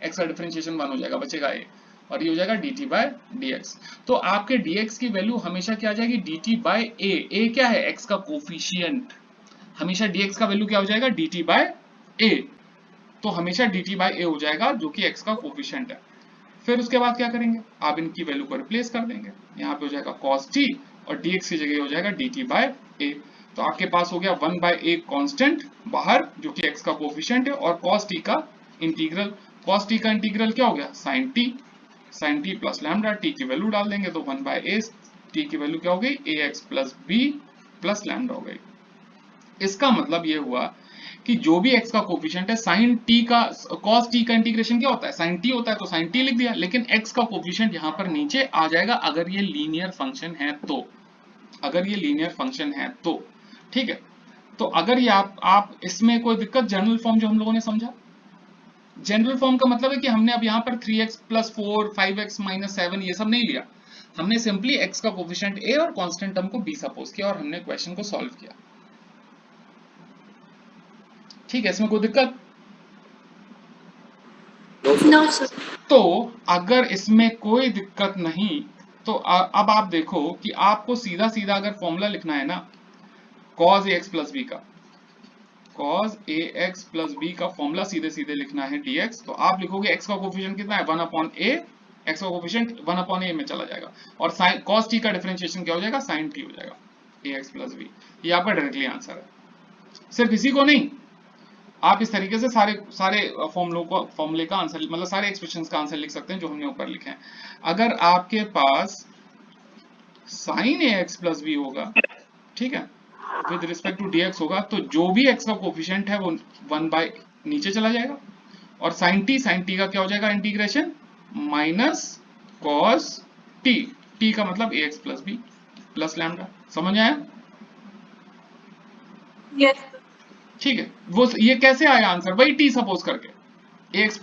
A: x का डिफरेंशिएशन 1 हो जाएगा, बचेगा a, और ये हो जाएगा dt बाय dx। तो आपके dx की वैल्यू हमेशा क्या आ जाएगी, dt बाय a। a क्या है, x का कोफिशिएंट, हमेशा dx का वैल्यू क्या हो जाएगा, dt बाय a। तो हमेशा dt बाय a हो जाएगा जो कि x का कोफिशिएंट है। फिर उसके बाद क्या करेंगे, आप इनकी वैल्यू को रिप्लेस कर देंगे, यहाँ पे हो जाएगा cos t और dx की जगह हो जाएगा dt बाय a। तो आपके पास हो गया 1 बाय a कांस्टेंट बाहर जो कि x का कोफिशिएंट है, और cos t का इंटीग्रल, cos t का इंटीग्रल क्या हो गया, sin t plus lambda, t की वैल्यू डाल देंगे तो 1 बाय a, t की वैल्यू क्या हो गई, ax plus b plus lambda हो गई। इसका मतलब ये हुआ कि जो भी x का कोफिशिएंट है, sin t का cos t का इंटीग्रेशन क्या होता है, sin t होता है, तो sin t लिख दिया, लेकिन x का कोफिशिएंट यहाँ पर नीचे आ जाएगा अगर ये लीनियर फंक्शन है तो, अगर ये लीनियर फंक्शन है तो। ठीक है, तो अगर ये आप इसमें कोई दिक्कत, जनरल फॉर्म जो हम लोगों ने समझा, जनरल फॉर्म का मतलब है कि हमने अब यहाँ पर 3x + 4 5x - 7 ये सब नहीं लिया, हमने सिंपली x का कोफिशिएंट a और कांस्टेंट टर्म को b सपोज किया और हमने क्वेश्चन को सॉल्व किया। ठीक है, इसमें कोई दिक्कत?
C: No sir.
A: तो अगर इसमें कोई दिक्कत नहीं तो अब आप देखो कि आपको सीधा सीधा अगर फॉर्मूला लिखना है ना cos ax + b का, cos ax + b का फॉर्मूला सीधे सीधे लिखना है dx, तो आप लिखोगे x का कोफिशिएंट कितना है 1/a, x का कोफिशिएंट 1/a में चला जाएगा और sin cos t का डिफरेंशिएशन क्या हो जाएगा sin t हो जाएगा ax + b। ये आपका डायरेक्टली आंसर है। सिर्फ इसी को नहीं, आप इस तरीके से सारे फॉर्मूले का आंसर, मतलब सारे एक्सप्रेशंस का आंसर लिख सकते हैं जो हमने ऊपर लिखे हैं। अगर आपके पास sin ax + b होगा, ठीक है, विद रिस्पेक्ट टू dx होगा, तो जो भी x का कोफिशिएंट है वो 1 नीचे चला जाएगा और sin t का क्या हो जाएगा इंटीग्रेशन माइनस cos t का मतलब ax + b प्लस लैम्डा। समझ आया?
C: यस।
A: ठीक है, वो ये कैसे आया आंसर, वही t सपोज करके, ax +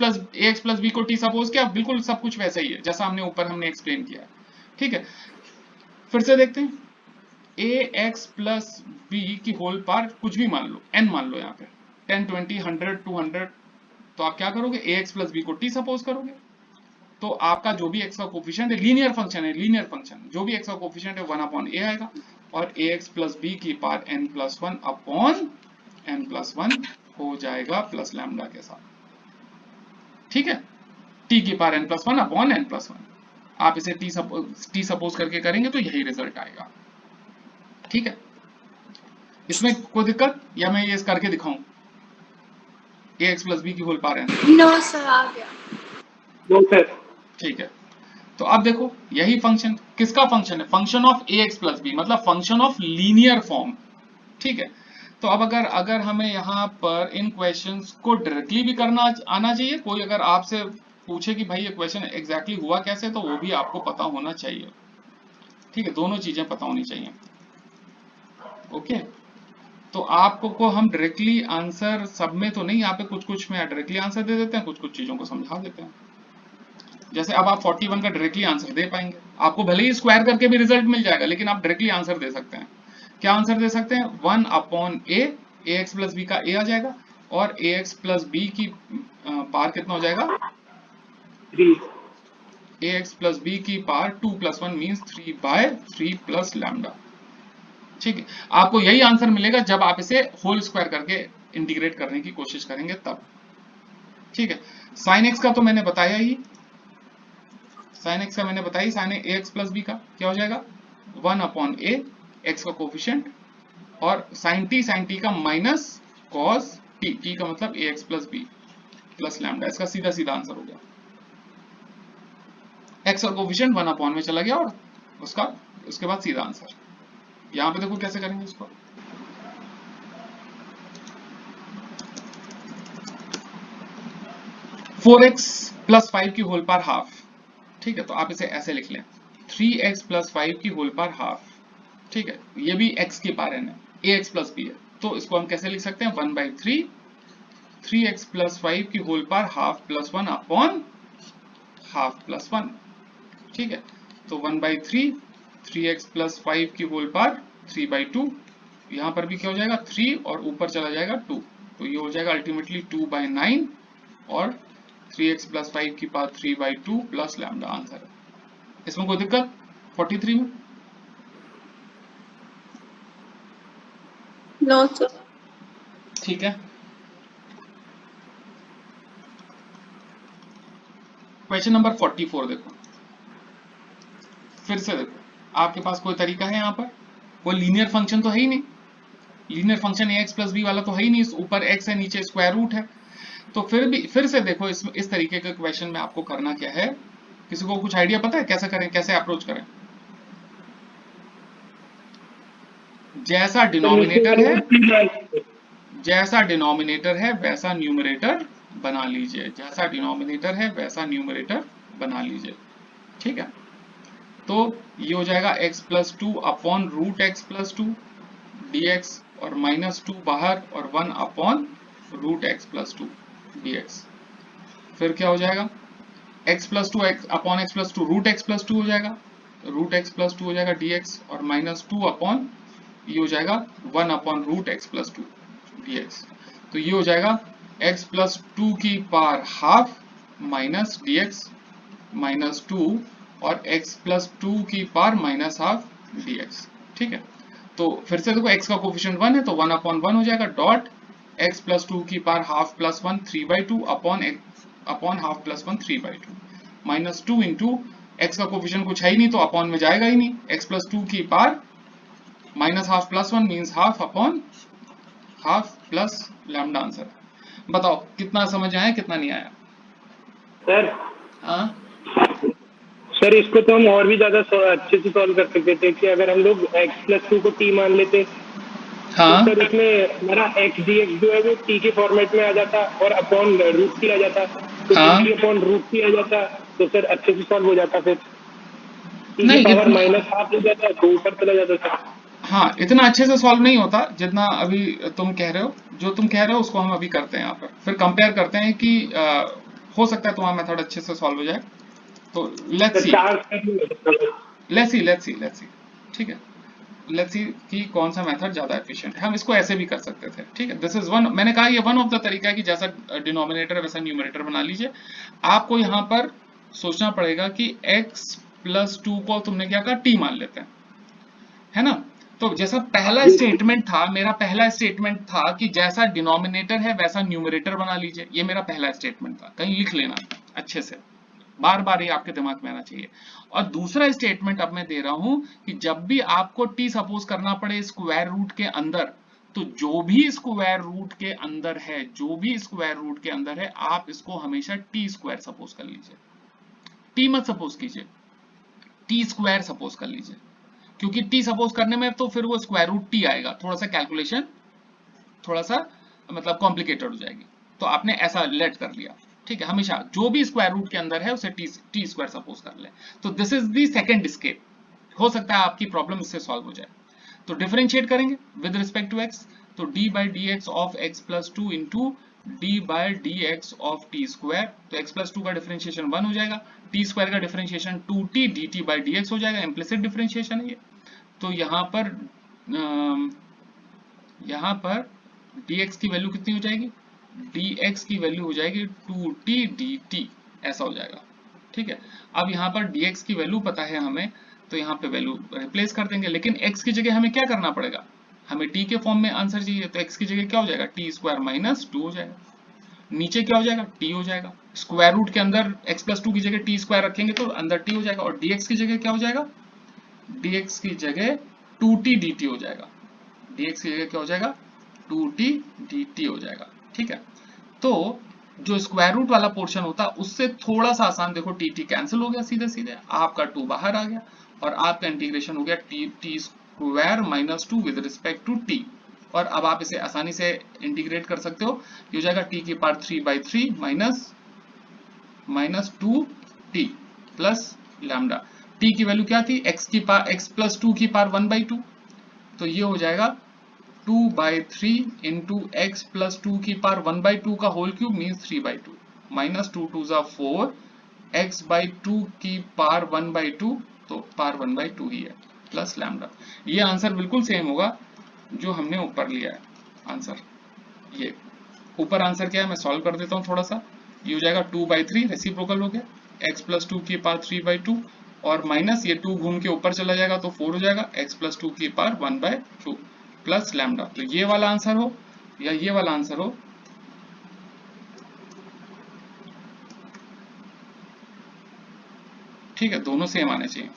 A: b को t सपोज किया, बिल्कुल सब कुछ वैसा ही है जैसा हमने एक्सप्लेन किया है। ठीक है, फिर से देखते हैं, ax + b की होल पार कुछ भी मान लो, n मान लो यहाँ पे 10 20 100 200, तो आप क्या करोगे ax + b को t सपोज करोगे, तो आपका जो भी x का कोफिशिएंट है, लीनियर फंक्शन जो भी x का कोफिशिएंट है 1/a आएगा और ax + b की पावर n+1/n+1 हो जाएगा प्लस लैम्डा के साथ। ठीक है, t की पावर n+1/n+1, आप इसे t सपोज करके करेंगे तो यही रिजल्ट आएगा। ठीक है, इसमें कोई दिक्कत या मैं ये करके दिखाऊं ax + b की whole power n?
C: No sir, आ गया।
B: No sir.
A: ठीक है, तो अब देखो यही फंक्शन किसका फंक्शन है, फंक्शन ऑफ ax + b, मतलब फंक्शन ऑफ लीनियर फॉर्म। ठीक है, तो अब अगर हमें यहाँ पर इन क्वेश्चंस को डायरेक्टली भी करना आना चाहिए, कोई अगर आपसे पूछे कि भाई ये क्वेश्चन एग्जैक्टली हुआ कैसे, तो वो भी आपको पता होना चाहिए। ठीक है, दोनों चीजें पता होनी चाहिए। ओके, तो आपको को हम डायरेक्टली आंसर सब में तो नहीं, यहाँ पे कुछ में डायरेक्टली आंसर दे देते हैं, कुछ चीजों को समझा देते हैं। जैसे अब आप 41 का डायरेक्टली आंसर दे पाएंगे, आपको भले ही स्क्वायर करके भी रिजल्ट मिल जाएगा, लेकिन आप डायरेक्टली आंसर दे सकते हैं। क्या आंसर दे सकते हैं, 1/a, ax + b का a आ जाएगा और ax + b की पावर कितना हो जाएगा
B: 3।
A: ax + b की पावर 2 + 1 मींस 3/3 प्लस लैम्डा। ठीक है, आपको यही आंसर मिलेगा जब आप इसे होल स्क्वायर करके इंटीग्रेट करने की कोशिश करेंगे तब। ठीक है, sin x का तो मैंने बताया ही, sin x का मैंने बताई, sin ax + b का क्या हो जाएगा 1/a, x का कोफिशिएंट और sin t का माइनस cos t का मतलब ax + b प्लस लैम्डा। इसका सीधा सीधा आंसर हो गया, x का कोफिशिएंट 1/, में चला गया और उसके बाद सीधा आंसर। यहां पे देखो कैसे करेंगे इसको, फोर एक्स + 5 की होल पावर हाफ। ठीक है, तो आप इसे ऐसे लिख लें 3x + 5 की होल पावर हाफ। ठीक है, ये भी x की पावर n है, ax + b है, तो इसको हम कैसे लिख सकते हैं 1/3 3x + 5 की होल पावर हाफ प्लस 1/हाफ प्लस 1। ठीक है, तो 1/3 3x + 5 की होल पावर 3/2, यहाँ पर भी क्या हो जाएगा 3 और ऊपर चला जाएगा 2, तो ये हो जाएगा अल्टीमेटली 2/9 और 3x + 5 की पावर 3/2 प्लस लैम्डा आंसर है। इसमें कोई दिक्कत 43 में?
C: No sir.
A: ठीक है, क्वेश्चन नंबर 44 देखो, फिर से देखो, आपके पास कोई तरीका है यहाँ पर, कोई लीनियर फंक्शन तो है ही नहीं, लीनियर फंक्शन ax + b वाला तो है ही नहीं, ऊपर x है नीचे स्क्वायर रूट है, तो फिर से देखो इस तरीके के क्वेश्चन में आपको करना क्या है, किसी को कुछ आइडिया पता है कैसे करें, कैसे अप्रोच करें? जैसा डिनोमिनेटर है वैसा न्यूमरेटर बना लीजिए, जैसा डिनोमिनेटर है वैसा न्यूमरेटर बना लीजिए। ठीक है, तो ये हो जाएगा x + 2 √x + 2 dx और -2 बाहर और 1 upon root x plus 2 dx। फिर क्या हो जाएगा, x plus 2 upon x plus 2 root x plus 2 हो जाएगा, रूट एक्स प्लस 2 हो जाएगा dx और -2 अपॉन ये हो जाएगा 1 upon root x plus 2 dx। तो ये हो जाएगा x प्लस 2 की पावर हाफ माइनस dx -2 और x प्लस 2 की पावर माइनस हाफ dx। ठीक है, तो फिर से देखो x का कोफिशिएंट 1 है तो 1 अपॉन 1 हो जाएगा डॉट x प्लस 2 की power half plus 1 3/2 upon half plus 1 3/2 -2 into x का कोफिशिएंट कुछ है ही नहीं तो अपॉन में जाएगा ही नहीं, x प्लस 2 की power minus half plus 1 means half upon half plus lambda answer. बताओ कितना समझ आया कितना नहीं आया?
B: सर
A: हाँ
B: सर इसको तो हम और भी ज्यादा अच्छे से सॉल्व कर सकते थे कि अगर हम लोग x प्लस 2 को t मान लेते
A: हाँ
B: तो सर इसमें हमारा x dx जो है वो t के फॉर्मेट में आ जाता और अपॉन रूट t आ जाता, तो
A: हाँ
B: dt अपॉन रूट t आ जाता तो सर अच्छे से सॉल्व हो जाता, फिर t की
A: नहीं
B: पावर
A: इतना,
B: माइनस हाफ हो जाता तो ऊपर चला जाता सर।
A: हाँ इतना अच्छे से सॉल्व नहीं होता जितना अभी तुम कह रहे हो। जो तुम कह रहे हो उसको हम अभी करते हैं यहाँ पर, फिर कंपेयर करते हैं कि हो सकता है तुम्हारा मेथड अच्छे से सॉल्व हो जाए। तो लेट्स
B: सर
A: सी
B: 4 स्टेप में हो सकता है।
A: लेट्स सी ठीक है, लेट्स सी कि कौन सा मेथड ज्यादा एफिशिएंट है। हम इसको ऐसे भी कर सकते थे, ठीक है, दिस इज वन, मैंने कहा ये वन ऑफ द तरीका है कि जैसा डिनोमिनेटर वैसा न्यूमरेटर बना लीजिए। आपको यहाँ पर सोचना पड़ेगा कि x प्लस 2 को तुमने क्या कहा t मान लेते हैं, है ना। तो जैसा पहला स्टेटमेंट था, मेरा पहला स्टेटमेंट था कि जैसा डिनोमिनेटर है वैसा न्यूमरेटर बना लीजिए, ये मेरा पहला स्टेटमेंट था, कहीं लिख लेना अच्छे से, बार बार ये आपके दिमाग में आना चाहिए। और दूसरा स्टेटमेंट अब मैं दे रहा हूं कि जब भी आपको t सपोज करना पड़े स्क्वायर रूट के अंदर, तो जो भी स्क्वायर रूट के अंदर है, जो भी स्क्वायर रूट के अंदर है, आप इसको हमेशा t स्क्वायर सपोज कर लीजिए, t मत सपोज कीजिए, t स्क्वायर सपोज कर लीजिए, क्योंकि t सपोज करने में तो फिर वो स्क्वायर रूट t आएगा, थोड़ा सा कैलकुलेशन थोड़ा सा मतलब कॉम्प्लिकेटेड हो जाएगी। तो आपने ऐसा लेट कर लिया, ठीक है, हमेशा जो भी स्क्वायर रूट के अंदर है उसे टी स्क्वायर सपोज कर ले। तो this is the second step, हो सकता है आपकी प्रॉब्लम इससे सॉल्व हो जाए। तो डिफरेंशिएट करेंगे विद रिस्पेक्ट टू x, तो d by d x of x plus 2 into D by d x of T square, तो x प्लस 2 का डिफरेंशिएशन 1 हो जाएगा, टी स्क्वायर का differentiation 2t dt by d x हो जाएगा, implicit differentiation है ये। तो यहाँ पर dx की वैल्यू कितनी हो जाएगी, dx की वैल्यू हो जाएगी 2t dt, ऐसा हो जाएगा, ठीक है। अब यहाँ पर dx की वैल्यू पता है हमें, तो यहाँ पे वैल्यू रिप्लेस कर देंगे, लेकिन x की जगह हमें क्या करना पड़ेगा, हमें t के फॉर्म में आंसर चाहिए, तो x की जगह क्या हो जाएगा, टी स्क्वायर माइनस 2 हो जाएगा, नीचे क्या हो जाएगा, t हो जाएगा, स्क्वायर रूट के अंदर x प्लस 2 की जगह t स्क्वायर रखेंगे तो अंदर t हो जाएगा, और dx की जगह क्या हो जाएगा, dx की जगह 2t dt हो जाएगा, dx की जगह क्या हो जाएगा, 2t dt हो जाएगा, ठीक है। तो जो स्क्वायर रूट वाला पोर्शन होता है उससे थोड़ा सा आसान, देखो टी कैंसिल हो गया सीधे सीधे, आपका 2 बाहर आ गया और आपका इंटीग्रेशन हो गया t square minus 2 with respect to t, और अब आप इसे आसानी से इंटीग्रेट कर सकते हो, ये हो जाएगा टी की power 3/3 minus 2t plus lambda, T की वैल्यू क्या थी, x प्लस 2 की पावर 1/2, तो ये हो जाएगा 2/3 इंटू एक्स प्लस 2 की पावर 1/2 का होल क्यूब मीन्स 3/2, माइनस 2 2 जा 4, एक्स बाई 2 की पावर 1/2, तो पावर 1/2 ही है, प्लस लैम्डा। ये आंसर बिल्कुल सेम होगा जो हमने ऊपर लिया है आंसर। ये ऊपर आंसर क्या है मैं सॉल्व कर देता हूँ थोड़ा सा, ये हो जाएगा 2/3 रेसिप्रोकल हो गया, एक्स प्लस 2 की पावर 3/2 और माइनस ये 2 घूम के ऊपर चला जाएगा तो 4 हो जाएगा, एक्स प्लस 2 की पावर 1/2 प्लस लैम्डा। तो ये वाला आंसर हो या ये वाला आंसर हो, ठीक है, दोनों सेम आने चाहिए।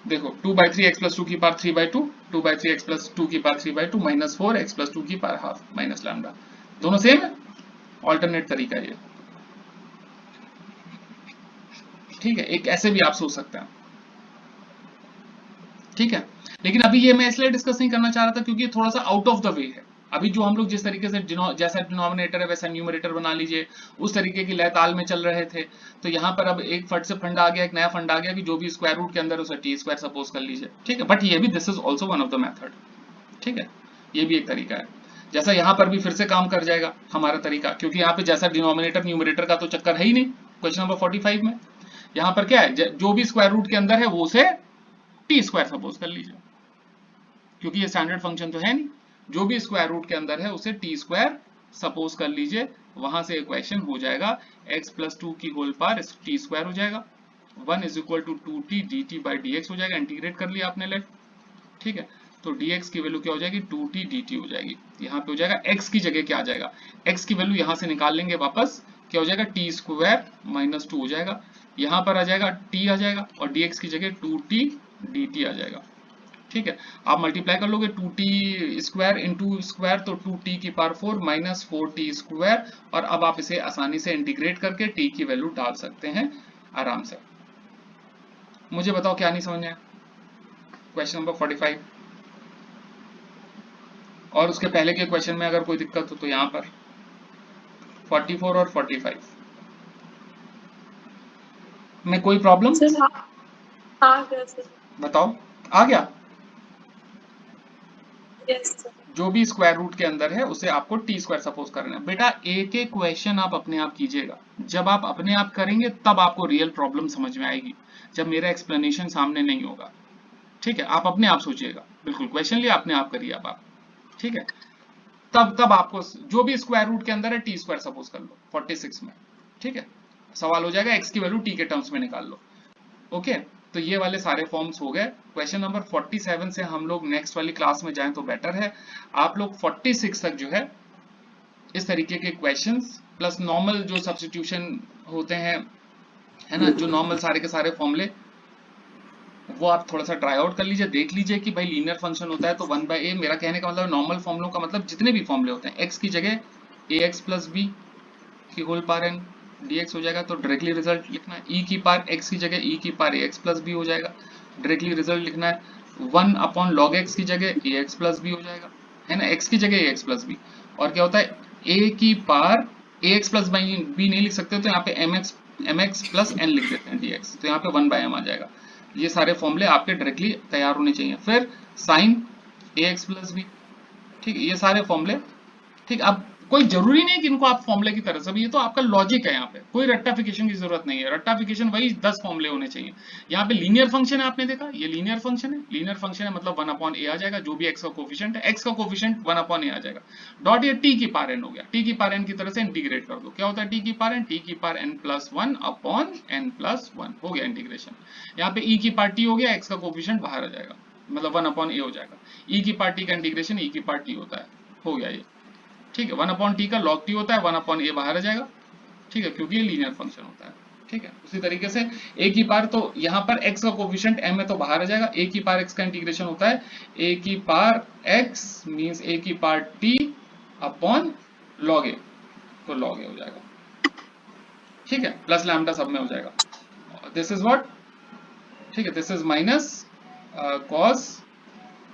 A: देखो 2/3 एक्स प्लस 2 की पावर 3/2, 2/3 एक्स प्लस 2 की पावर 3/2 माइनस 4 एक्स प्लस 2 की पावर हाफ माइनस लैम्डा, दोनों सेम है, ऑल्टरनेट तरीका ये, ठीक है। एक ऐसे भी आप सोच सकते हैं, ठीक है। लेकिन अभी ये मैं इसलिए डिस्कस नहीं करना चाह रहा था क्योंकि ये थोड़ा सा आउट ऑफ द वे है। अभी जो हम लोग जिस तरीके से जैसा डिनोमिनेटर है वैसा न्यूमरेटर बना लीजिए, उस तरीके की लय ताल में चल रहे थे, तो यहाँ पर अब एक फट से फंड आ गया, एक नया फंड आ गया कि जो भी स्क्वायर रूट के अंदर उसे टी स्क्वायर सपोज कर लीजिए, ठीक है। बट ये भी this is also one of the method, ठीक है, ये भी एक तरीका है। जैसा यहाँ पर भी फिर से काम कर जाएगा हमारा तरीका, क्योंकि यहाँ पे जैसा डिनोमिनेटर न्यूमरेटर का तो चक्कर है ही नहीं क्वेश्चन नंबर 45 में। यहाँ पर क्या है, जो भी स्क्वायर रूट के अंदर है वो उसे टी स्क्वायर सपोज कर लीजिए, क्योंकि ये स्टैंडर्ड फंक्शन तो है नहीं। जो भी स्क्वायर रूट के अंदर है उसे टी स्क्वायर सपोज कर लीजिए, वहां से इक्वेशन हो जाएगा x प्लस 2 की होल पावर टी स्क्वायर हो जाएगा, 1 is equal to 2t dt by dx हो जाएगा, इंटीग्रेट कर लिया आपने लेफ्ट, ठीक है। तो dx की वैल्यू क्या हो जाएगी, 2t dt हो जाएगी। यहाँ पे हो जाएगा x की जगह क्या आ जाएगा, x की वैल्यू यहाँ से निकाल लेंगे वापस, क्या हो जाएगा t स्क्वायर माइनस 2 हो जाएगा, यहाँ पर आ जाएगा t आ जाएगा और dx की जगह 2t dt आ जाएगा, ठीक है। आप मल्टीप्लाई कर लोगे 2t स्क्वायर इंटू स्क्वायर, तो 2t की पावर 4 माइनस 4t स्क्वायर, और अब आप इसे आसानी से इंटीग्रेट करके t की वैल्यू डाल सकते हैं आराम से। मुझे बताओ क्या नहीं समझ में आया क्वेश्चन नंबर 45, और उसके पहले के क्वेश्चन में अगर कोई दिक्कत हो तो यहाँ पर 44 और 45 में कोई प्रॉब्लम?
C: सर हाँ सर,
A: बताओ, आ गया?
C: Yes sir.
A: जो भी स्क्वायर रूट के अंदर है उसे आपको टी स्क्वायर सपोज करना है। बेटा एक एक क्वेश्चन आप अपने आप कीजिएगा, जब आप अपने आप करेंगे तब आपको रियल प्रॉब्लम समझ में आएगी, जब मेरा एक्सप्लेनेशन सामने नहीं होगा, ठीक है। आप अपने आप सोचिएगा, बिल्कुल क्वेश्चन लिया अपने आप करिए आप, ठीक है। तब आपको जो भी स्क्वायर रूट के अंदर है टी स्क्वायर सपोज कर लो 46 में, ठीक है। सवाल हो जाएगा x की वैल्यू t के टर्म्स में निकाल लो, ओके। तो ये वाले सारे फॉर्म्स हो गए। क्वेश्चन नंबर 47 से हम लोग नेक्स्ट वाली क्लास में जाएं तो बेटर है। आप लोग 46 तक जो है इस तरीके के क्वेश्चंस प्लस नॉर्मल जो सब्स्टिट्यूशन होते हैं, है ना, जो नॉर्मल सारे के सारे फॉर्मूले, वो आप थोड़ा सा ट्राई आउट कर लीजिए, देख लीजिए कि भाई लीनियर फंक्शन होता है तो 1/a, मेरा कहने का मतलब नॉर्मल फॉर्मूलों का मतलब जितने भी फॉर्मूले होते हैं, x की जगह ax प्लस b की होल पावर n dx हो जाएगा, तो डायरेक्टली रिजल्ट लिखना है। e की पावर x की जगह e की पावर ax प्लस b हो जाएगा, डायरेक्टली रिजल्ट लिखना है। 1 अपॉन log x की जगह ax प्लस b हो जाएगा, है ना, x की जगह ax प्लस b, और क्या होता है a की पावर ax प्लस b नहीं लिख सकते, तो यहाँ पे mx प्लस n लिख देते हैं dx, तो यहाँ पे 1/m आ जाएगा। ये सारे फॉर्मूले आपके डायरेक्टली तैयार होने चाहिए। फिर साइन ax प्लस b, ठीक है, ये सारे फॉर्मूले, ठीक। अब कोई जरूरी नहीं कि इनको आप फॉर्मूले की तरह से, ये तो आपका लॉजिक है, यहाँ पे कोई रट्टाफिकेशन की जरूरत नहीं है। रट्टाफिकेशन वही 10 फॉर्मूले होने चाहिए। यहाँ पे लीनियर फंक्शन है, आपने देखा ये लीनियर फंक्शन है, लीनियर फंक्शन है मतलब 1/a आ जाएगा, जो भी x का कोफिशिएंट है, x का कोफिशिएंट 1/a आ जाएगा, डॉट ये t की पावर n हो गया, t की पावर n की तरह से इंटीग्रेट कर दो, क्या होता है t की पावर n, t की power n plus 1 upon n plus 1 हो गया इंटीग्रेशन। यहाँ पे e की पावर t हो गया, x का कोफिशिएंट बाहर आ जाएगा, मतलब 1/a हो जाएगा, e की पावर t का इंटीग्रेशन e की पावर t होता है, हो गया ये, ठीक है। 1/t का log t होता है, 1/a बाहर आ जाएगा, ठीक है, क्योंकि ये लीनियर फंक्शन होता है, ठीक है। उसी तरीके से a की पावर, तो यहाँ पर x का कोफिशिएंट m है तो बाहर आ जाएगा, a की पावर x का इंटीग्रेशन होता है a की पावर x मींस a की power t upon log a, तो log a हो जाएगा, ठीक है, प्लस लैम्डा सब में हो जाएगा। दिस इज व्हाट, ठीक है, this is minus cos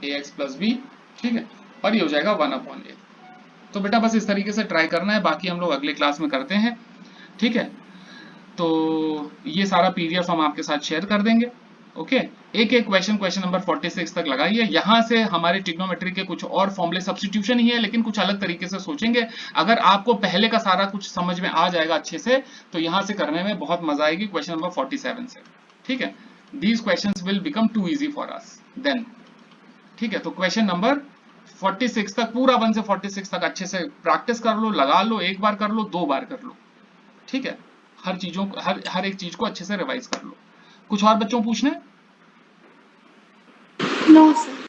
A: ax plus b, ठीक है, और ये हो जाएगा 1/a। तो बेटा बस इस तरीके से ट्राई करना है, बाकी हम लोग अगले क्लास में करते हैं, ठीक है। तो ये सारा पीडीएफ हम आपके साथ शेयर कर देंगे, ओके। एक एक क्वेश्चन नंबर 46 तक लगाइए। यहाँ से हमारे ट्रिग्नोमेट्री के कुछ और फॉर्मूले सब्स्टिट्यूशन ही है, लेकिन कुछ अलग तरीके से सोचेंगे। अगर आपको पहले का सारा कुछ समझ में आ जाएगा अच्छे से, तो यहाँ से करने में बहुत मजा आएगी क्वेश्चन नंबर 47 से, ठीक है। These questions will become too easy for us then, ठीक है। तो क्वेश्चन नंबर 46 तक पूरा 1 से 46 तक अच्छे से प्रैक्टिस कर लो, लगा लो, एक बार कर लो, 2 बार कर लो, ठीक है। हर चीजों को, हर एक चीज को अच्छे से रिवाइज कर लो। कुछ और बच्चों पूछना है?
C: No sir.